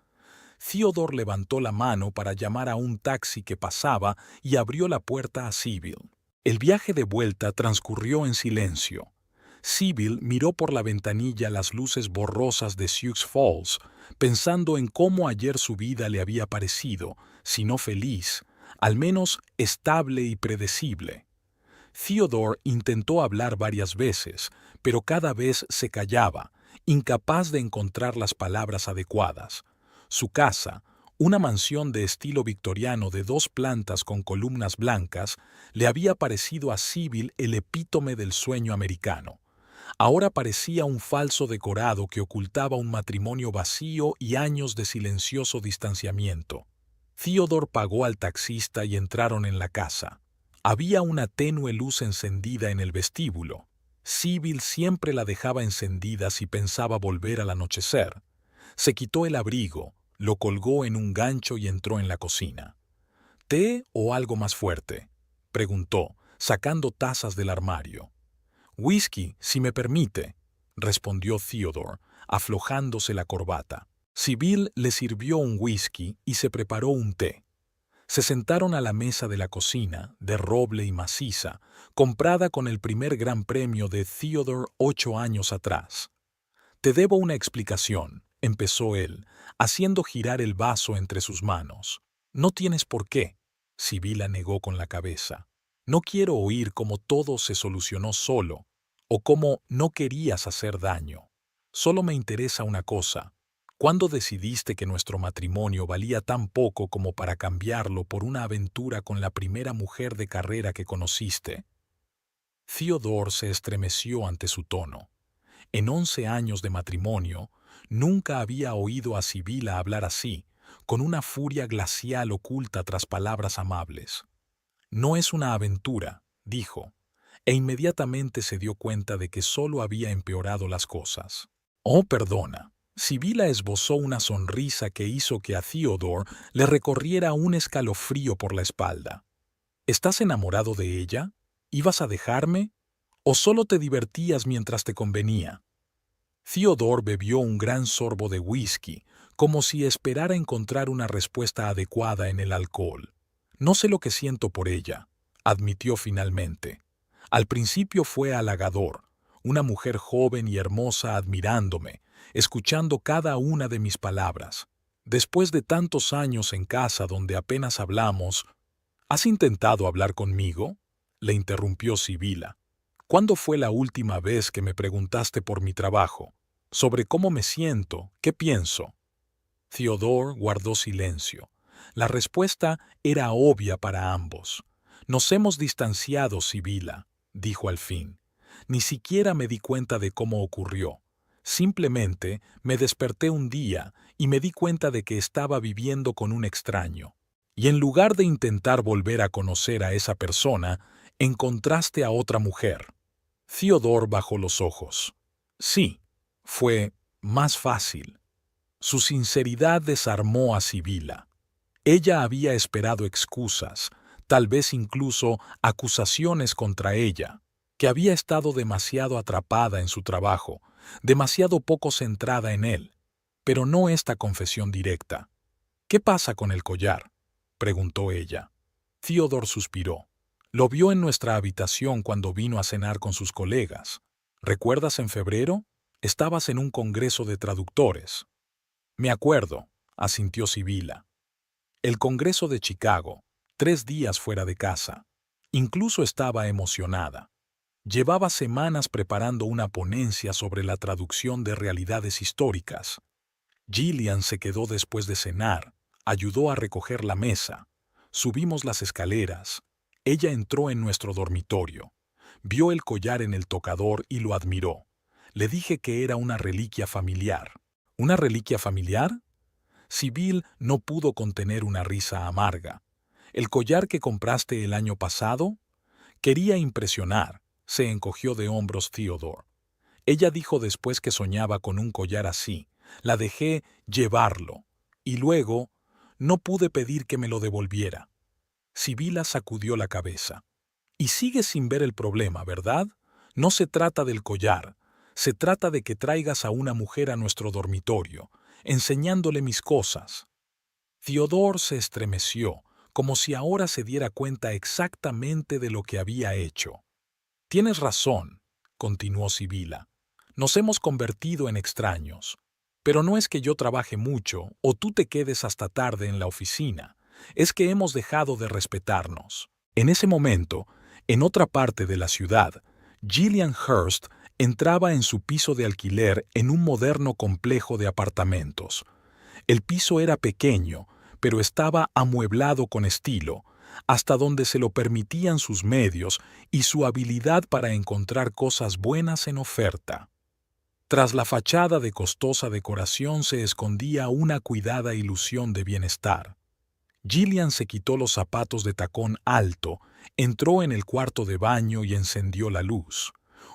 A: Theodore levantó la mano para llamar a un taxi que pasaba y abrió la puerta a Sybil. El viaje de vuelta transcurrió en silencio. Sybil miró por la ventanilla las luces borrosas de Sioux Falls, pensando en cómo ayer su vida le había parecido, si no feliz, al menos estable y predecible. Theodore intentó hablar varias veces, pero cada vez se callaba, incapaz de encontrar las palabras adecuadas. Su casa, una mansión de estilo victoriano de 2 plantas con columnas blancas, le había parecido a Sybil el epítome del sueño americano. Ahora parecía un falso decorado que ocultaba un matrimonio vacío y años de silencioso distanciamiento. Theodore pagó al taxista y entraron en la casa. Había una tenue luz encendida en el vestíbulo. Sybil siempre la dejaba encendida si pensaba volver al anochecer. Se quitó el abrigo, lo colgó en un gancho y entró en la cocina. «¿Té o algo más fuerte?», preguntó, sacando tazas del armario. «Whisky, si me permite», respondió Theodore, aflojándose la corbata. Sybil le sirvió un whisky y se preparó un té. Se sentaron a la mesa de la cocina, de roble y maciza, comprada con el primer gran premio de Theodore 8 años atrás. «Te debo una explicación», empezó él, haciendo girar el vaso entre sus manos. «No tienes por qué», Sibila negó con la cabeza. «No quiero oír cómo todo se solucionó solo, o cómo no querías hacer daño. Solo me interesa una cosa. ¿Cuándo decidiste que nuestro matrimonio valía tan poco como para cambiarlo por una aventura con la primera mujer de carrera que conociste?» Theodore se estremeció ante su tono. En 11 años de matrimonio, Nunca había oído a Sibila hablar así, con una furia glacial oculta tras palabras amables. No es una aventura, dijo, e inmediatamente se dio cuenta de que solo había empeorado las cosas. Oh, perdona. Sibila esbozó una sonrisa que hizo que a Theodore le recorriera un escalofrío por la espalda. ¿Estás enamorado de ella? ¿Ibas a dejarme? ¿O solo te divertías mientras te convenía? Theodore bebió un gran sorbo de whisky, como si esperara encontrar una respuesta adecuada en el alcohol. No sé lo que siento por ella, admitió finalmente. Al principio fue halagador, una mujer joven y hermosa admirándome, escuchando cada una de mis palabras. Después de tantos años en casa donde apenas hablamos, ¿has intentado hablar conmigo?, le interrumpió Sibila. ¿Cuándo fue la última vez que me preguntaste por mi trabajo? ¿Sobre cómo me siento? ¿Qué pienso? Theodore guardó silencio. La respuesta era obvia para ambos. Nos hemos distanciado, Sibila, dijo al fin. Ni siquiera me di cuenta de cómo ocurrió. Simplemente me desperté un día y me di cuenta de que estaba viviendo con un extraño. Y en lugar de intentar volver a conocer a esa persona, encontraste a otra mujer. Theodore bajó los ojos. Sí, fue más fácil. Su sinceridad desarmó a Sibila. Ella había esperado excusas, tal vez incluso acusaciones contra ella, que había estado demasiado atrapada en su trabajo, demasiado poco centrada en él. Pero no esta confesión directa. ¿Qué pasa con el collar?, preguntó ella. Theodore suspiró. Lo vio en nuestra habitación cuando vino a cenar con sus colegas. ¿Recuerdas en febrero? Estabas en un congreso de traductores. Me acuerdo, asintió Sibila. El Congreso de Chicago, 3 días fuera de casa. Incluso estaba emocionada. Llevaba semanas preparando una ponencia sobre la traducción de realidades históricas. Gillian se quedó después de cenar, ayudó a recoger la mesa. Subimos las escaleras. Ella entró en nuestro dormitorio. Vio el collar en el tocador y lo admiró. Le dije que era una reliquia familiar. ¿Una reliquia familiar? Sibyl no pudo contener una risa amarga. ¿El collar que compraste el año pasado? Quería impresionar, se encogió de hombros Theodore. Ella dijo después que soñaba con un collar así. La dejé llevarlo. Y luego, no pude pedir que me lo devolviera. Sibila sacudió la cabeza. Y sigues sin ver el problema, ¿verdad? No se trata del collar. Se trata de que traigas a una mujer a nuestro dormitorio, enseñándole mis cosas. Theodore se estremeció, como si ahora se diera cuenta exactamente de lo que había hecho. Tienes razón, continuó Sibila. Nos hemos convertido en extraños. Pero no es que yo trabaje mucho o tú te quedes hasta tarde en la oficina. Es que hemos dejado de respetarnos. En ese momento, en otra parte de la ciudad, Gillian Hurst entraba en su piso de alquiler en un moderno complejo de apartamentos. El piso era pequeño, pero estaba amueblado con estilo, hasta donde se lo permitían sus medios y su habilidad para encontrar cosas buenas en oferta. Tras la fachada de costosa decoración se escondía una cuidada ilusión de bienestar. Gillian se quitó los zapatos de tacón alto, entró en el cuarto de baño y encendió la luz.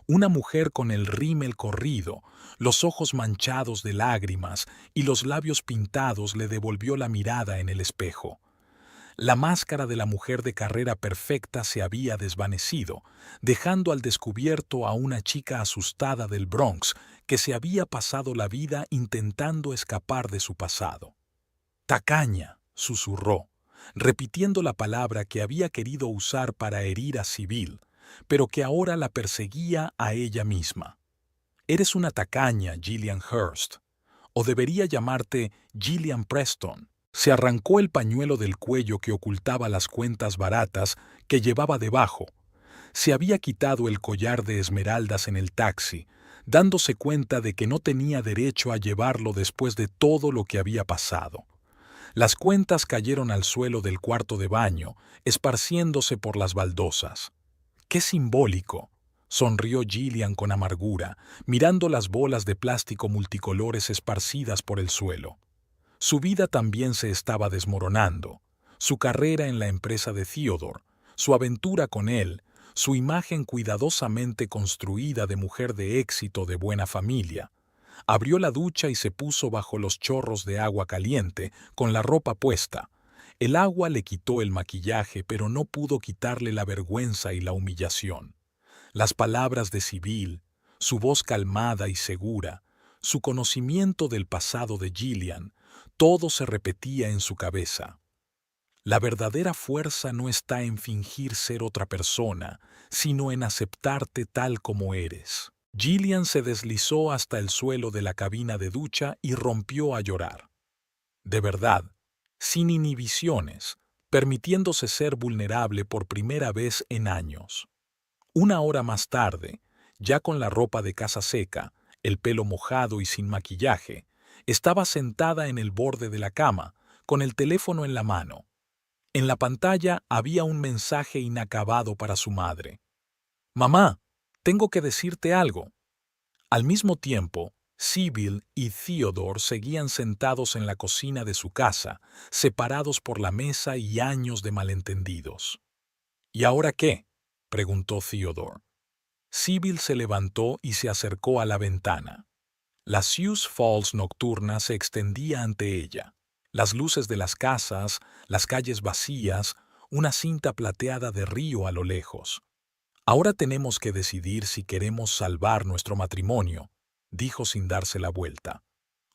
A: Una mujer con el rímel corrido, los ojos manchados de lágrimas y los labios pintados le devolvió la mirada en el espejo. La máscara de la mujer de carrera perfecta se había desvanecido, dejando al descubierto a una chica asustada del Bronx que se había pasado la vida intentando escapar de su pasado. «Tacaña», susurró, repitiendo la palabra que había querido usar para herir a Sibyl, pero que ahora la perseguía a ella misma. «Eres una tacaña, Gillian Hurst. O debería llamarte Gillian Preston». Se arrancó el pañuelo del cuello que ocultaba las cuentas baratas que llevaba debajo. Se había quitado el collar de esmeraldas en el taxi, dándose cuenta de que no tenía derecho a llevarlo después de todo lo que había pasado. Las cuentas cayeron al suelo del cuarto de baño, esparciéndose por las baldosas. ¡Qué simbólico!, sonrió Gillian con amargura, mirando las bolas de plástico multicolores esparcidas por el suelo. Su vida también se estaba desmoronando. Su carrera en la empresa de Theodore, su aventura con él, su imagen cuidadosamente construida de mujer de éxito de buena familia. Abrió la ducha y se puso bajo los chorros de agua caliente, con la ropa puesta. El agua le quitó el maquillaje, pero no pudo quitarle la vergüenza y la humillación. Las palabras de Sibyl, su voz calmada y segura, su conocimiento del pasado de Gillian, todo se repetía en su cabeza. La verdadera fuerza no está en fingir ser otra persona, sino en aceptarte tal como eres. Gillian se deslizó hasta el suelo de la cabina de ducha y rompió a llorar. De verdad, sin inhibiciones, permitiéndose ser vulnerable por primera vez en años. Una hora más tarde, ya con la ropa de casa seca, el pelo mojado y sin maquillaje, estaba sentada en el borde de la cama, con el teléfono en la mano. En la pantalla había un mensaje inacabado para su madre. «Mamá, tengo que decirte algo». Al mismo tiempo, Sibyl y Theodore seguían sentados en la cocina de su casa, separados por la mesa y años de malentendidos. «¿Y ahora qué?», preguntó Theodore. Sibyl se levantó y se acercó a la ventana. La Sioux Falls nocturna se extendía ante ella. Las luces de las casas, las calles vacías, una cinta plateada de río a lo lejos. «Ahora tenemos que decidir si queremos salvar nuestro matrimonio», dijo sin darse la vuelta,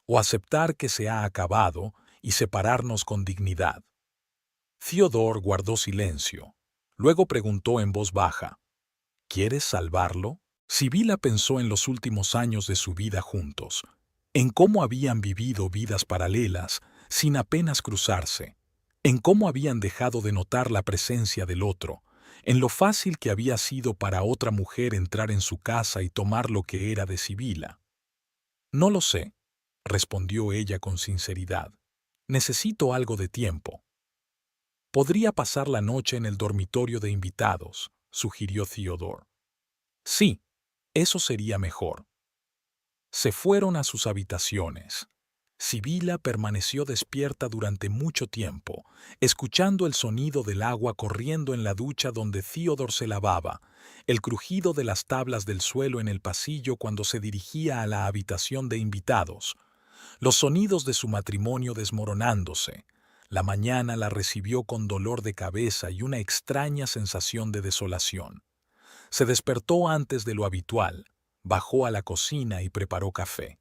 A: «o aceptar que se ha acabado y separarnos con dignidad». Theodore guardó silencio. Luego preguntó en voz baja, «¿Quieres salvarlo?». Sibylla pensó en los últimos años de su vida juntos, en cómo habían vivido vidas paralelas, sin apenas cruzarse, en cómo habían dejado de notar la presencia del otro, en lo fácil que había sido para otra mujer entrar en su casa y tomar lo que era de Sibylla. «No lo sé», respondió ella con sinceridad. «Necesito algo de tiempo». «Podría pasar la noche en el dormitorio de invitados», sugirió Theodore. «Sí, eso sería mejor». Se fueron a sus habitaciones. Sibylla permaneció despierta durante mucho tiempo, escuchando el sonido del agua corriendo en la ducha donde Theodore se lavaba, el crujido de las tablas del suelo en el pasillo cuando se dirigía a la habitación de invitados, los sonidos de su matrimonio desmoronándose. La mañana la recibió con dolor de cabeza y una extraña sensación de desolación. Se despertó antes de lo habitual, bajó a la cocina y preparó café.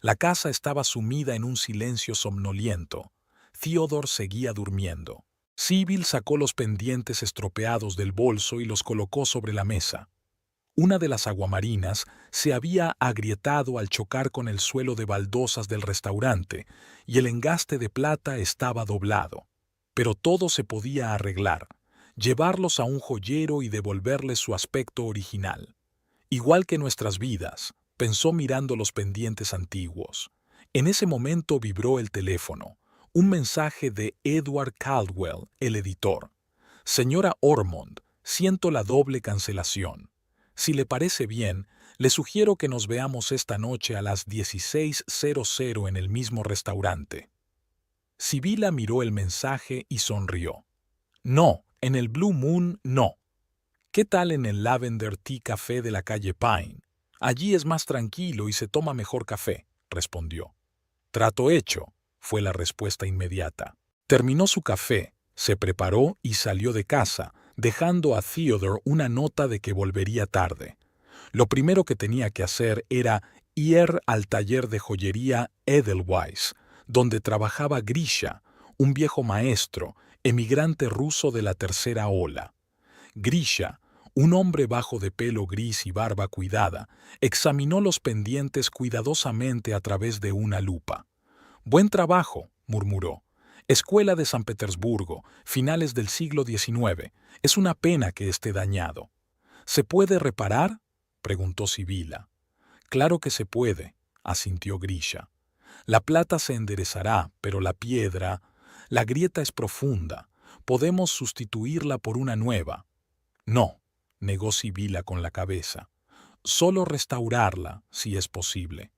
A: La casa estaba sumida en un silencio somnoliento. Theodore seguía durmiendo. Sibyl sacó los pendientes estropeados del bolso y los colocó sobre la mesa. Una de las aguamarinas se había agrietado al chocar con el suelo de baldosas del restaurante y el engaste de plata estaba doblado. Pero todo se podía arreglar, llevarlos a un joyero y devolverles su aspecto original. Igual que nuestras vidas, pensó mirando los pendientes antiguos. En ese momento vibró el teléfono. Un mensaje de Edward Caldwell, el editor. «Señora Ormond, siento la doble cancelación. Si le parece bien, le sugiero que nos veamos esta noche a las 16:00 en el mismo restaurante». Sibylla miró el mensaje y sonrió. «No, en el Blue Moon no. ¿Qué tal en el Lavender Tea Café de la calle Pine? Allí es más tranquilo y se toma mejor café», respondió. «Trato hecho», fue la respuesta inmediata. Terminó su café, se preparó y salió de casa, dejando a Theodore una nota de que volvería tarde. Lo primero que tenía que hacer era ir al taller de joyería Edelweiss, donde trabajaba Grisha, un viejo maestro, emigrante ruso de la tercera ola. Grisha, un hombre bajo de pelo gris y barba cuidada, examinó los pendientes cuidadosamente a través de una lupa. «Buen trabajo», murmuró. «Escuela de San Petersburgo, finales del siglo XIX. Es una pena que esté dañado». «¿Se puede reparar?», preguntó Sibylla. «Claro que se puede», asintió Grisha. «La plata se enderezará, pero la piedra, la grieta es profunda. Podemos sustituirla por una nueva». «No, negó Sibila con la cabeza. Solo restaurarla, si es posible.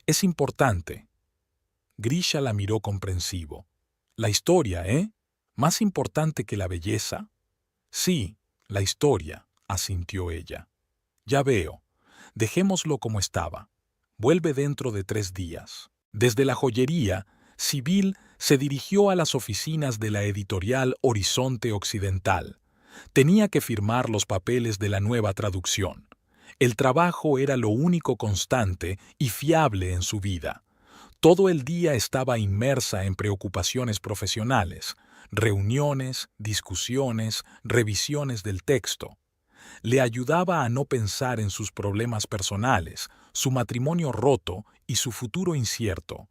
A: Es importante. Grisha la miró comprensivo. La historia, ¿eh? ¿Más importante que la belleza? Sí, la historia, asintió ella. Ya veo. Dejémoslo como estaba. Vuelve dentro de 3 días. Desde la joyería, Sibyl se dirigió a las oficinas de la editorial Horizonte Occidental. Tenía que firmar los papeles de la nueva traducción. El trabajo era lo único constante y fiable en su vida. Todo el día estaba inmersa en preocupaciones profesionales, reuniones, discusiones, revisiones del texto. Le ayudaba a no pensar en sus problemas personales, su matrimonio roto y su futuro incierto.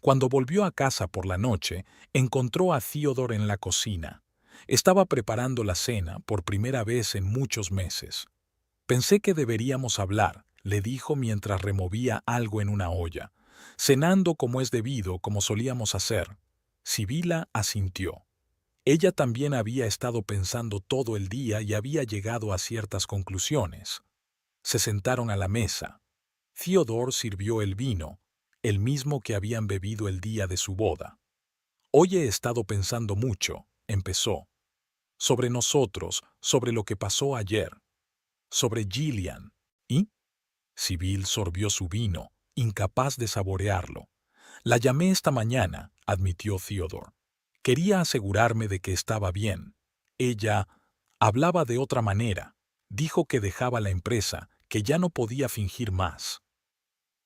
A: Cuando volvió a casa por la noche, encontró a Theodore en la cocina. Estaba preparando la cena por primera vez en muchos meses. Pensé que deberíamos hablar, le dijo mientras removía algo en una olla. Cenando como es debido, como solíamos hacer. Sibila asintió. Ella también había estado pensando todo el día y había llegado a ciertas conclusiones. Se sentaron a la mesa. Theodore sirvió el vino, el mismo que habían bebido el día de su boda. Hoy he estado pensando mucho, empezó. Sobre nosotros, sobre lo que pasó ayer. Sobre Gillian. ¿Y? Sibyl sorbió su vino, incapaz de saborearlo. La llamé esta mañana, admitió Theodore. Quería asegurarme de que estaba bien. Ella hablaba de otra manera. Dijo que dejaba la empresa, que ya no podía fingir más.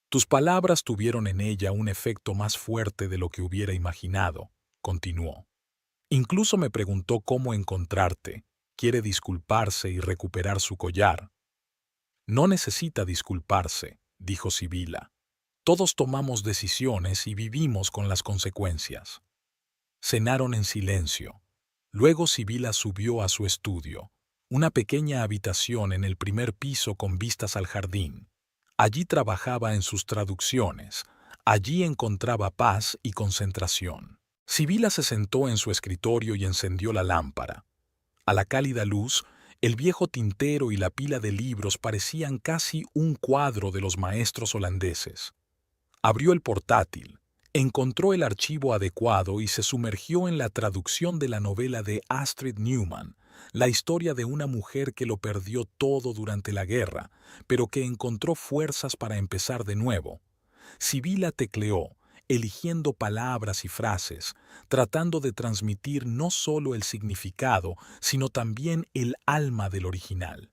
A: Tus palabras tuvieron en ella un efecto más fuerte de lo que hubiera imaginado, continuó. Incluso me preguntó cómo encontrarte. Quiere disculparse y recuperar su collar. No necesita disculparse, dijo Sibila. Todos tomamos decisiones y vivimos con las consecuencias. Cenaron en silencio. Luego Sibila subió a su estudio, una pequeña habitación en el primer piso con vistas al jardín. Allí trabajaba en sus traducciones. Allí encontraba paz y concentración. Sibila se sentó en su escritorio y encendió la lámpara. A la cálida luz, el viejo tintero y la pila de libros parecían casi un cuadro de los maestros holandeses. Abrió el portátil, encontró el archivo adecuado y se sumergió en la traducción de la novela de Astrid Newman, la historia de una mujer que lo perdió todo durante la guerra, pero que encontró fuerzas para empezar de nuevo. Sibila tecleó, eligiendo palabras y frases, tratando de transmitir no solo el significado, sino también el alma del original.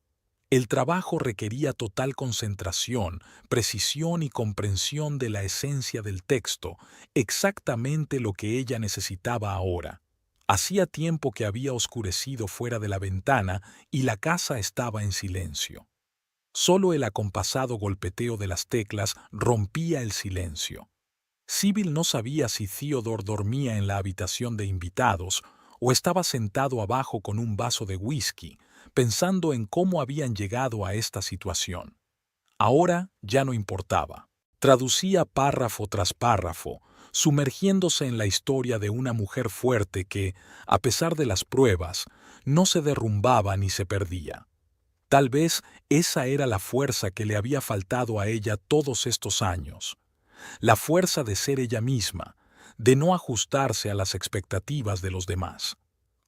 A: El trabajo requería total concentración, precisión y comprensión de la esencia del texto, exactamente lo que ella necesitaba ahora. Hacía tiempo que había oscurecido fuera de la ventana y la casa estaba en silencio. Solo el acompasado golpeteo de las teclas rompía el silencio. Sibyl no sabía si Theodore dormía en la habitación de invitados o estaba sentado abajo con un vaso de whisky, pensando en cómo habían llegado a esta situación. Ahora ya no importaba. Traducía párrafo tras párrafo, sumergiéndose en la historia de una mujer fuerte que, a pesar de las pruebas, no se derrumbaba ni se perdía. Tal vez esa era la fuerza que le había faltado a ella todos estos años. La fuerza de ser ella misma, de no ajustarse a las expectativas de los demás.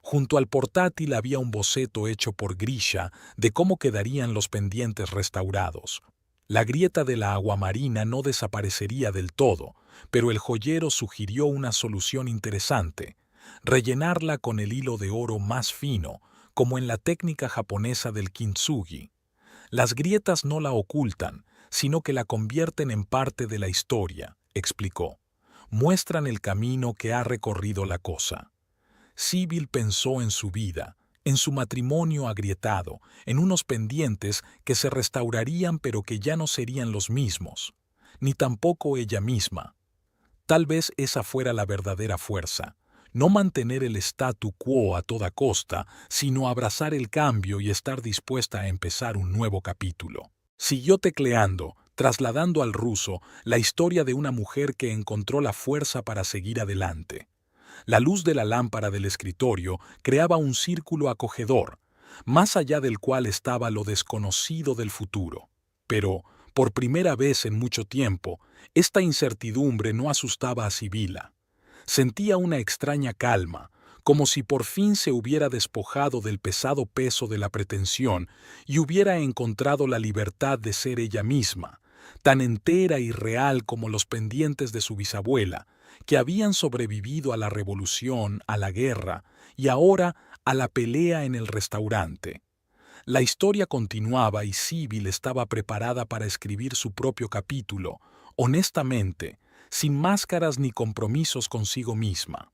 A: Junto al portátil había un boceto hecho por Grisha de cómo quedarían los pendientes restaurados. La grieta de la aguamarina no desaparecería del todo, pero el joyero sugirió una solución interesante: rellenarla con el hilo de oro más fino, como en la técnica japonesa del kintsugi. Las grietas no la ocultan, sino que la convierten en parte de la historia, explicó. Muestran el camino que ha recorrido la cosa. Sibyl pensó en su vida, en su matrimonio agrietado, en unos pendientes que se restaurarían pero que ya no serían los mismos, ni tampoco ella misma. Tal vez esa fuera la verdadera fuerza, no mantener el statu quo a toda costa, sino abrazar el cambio y estar dispuesta a empezar un nuevo capítulo. Siguió tecleando, trasladando al ruso la historia de una mujer que encontró la fuerza para seguir adelante. La luz de la lámpara del escritorio creaba un círculo acogedor. más allá del cual estaba lo desconocido del futuro. Pero, por primera vez en mucho tiempo, esta incertidumbre no asustaba a Sibila. Sentía una extraña calma, como si por fin se hubiera despojado del pesado peso de la pretensión y hubiera encontrado la libertad de ser ella misma, tan entera y real como los pendientes de su bisabuela, que habían sobrevivido a la revolución, a la guerra y ahora a la pelea en el restaurante. La historia continuaba y Sibyl estaba preparada para escribir su propio capítulo, honestamente, sin máscaras ni compromisos consigo misma.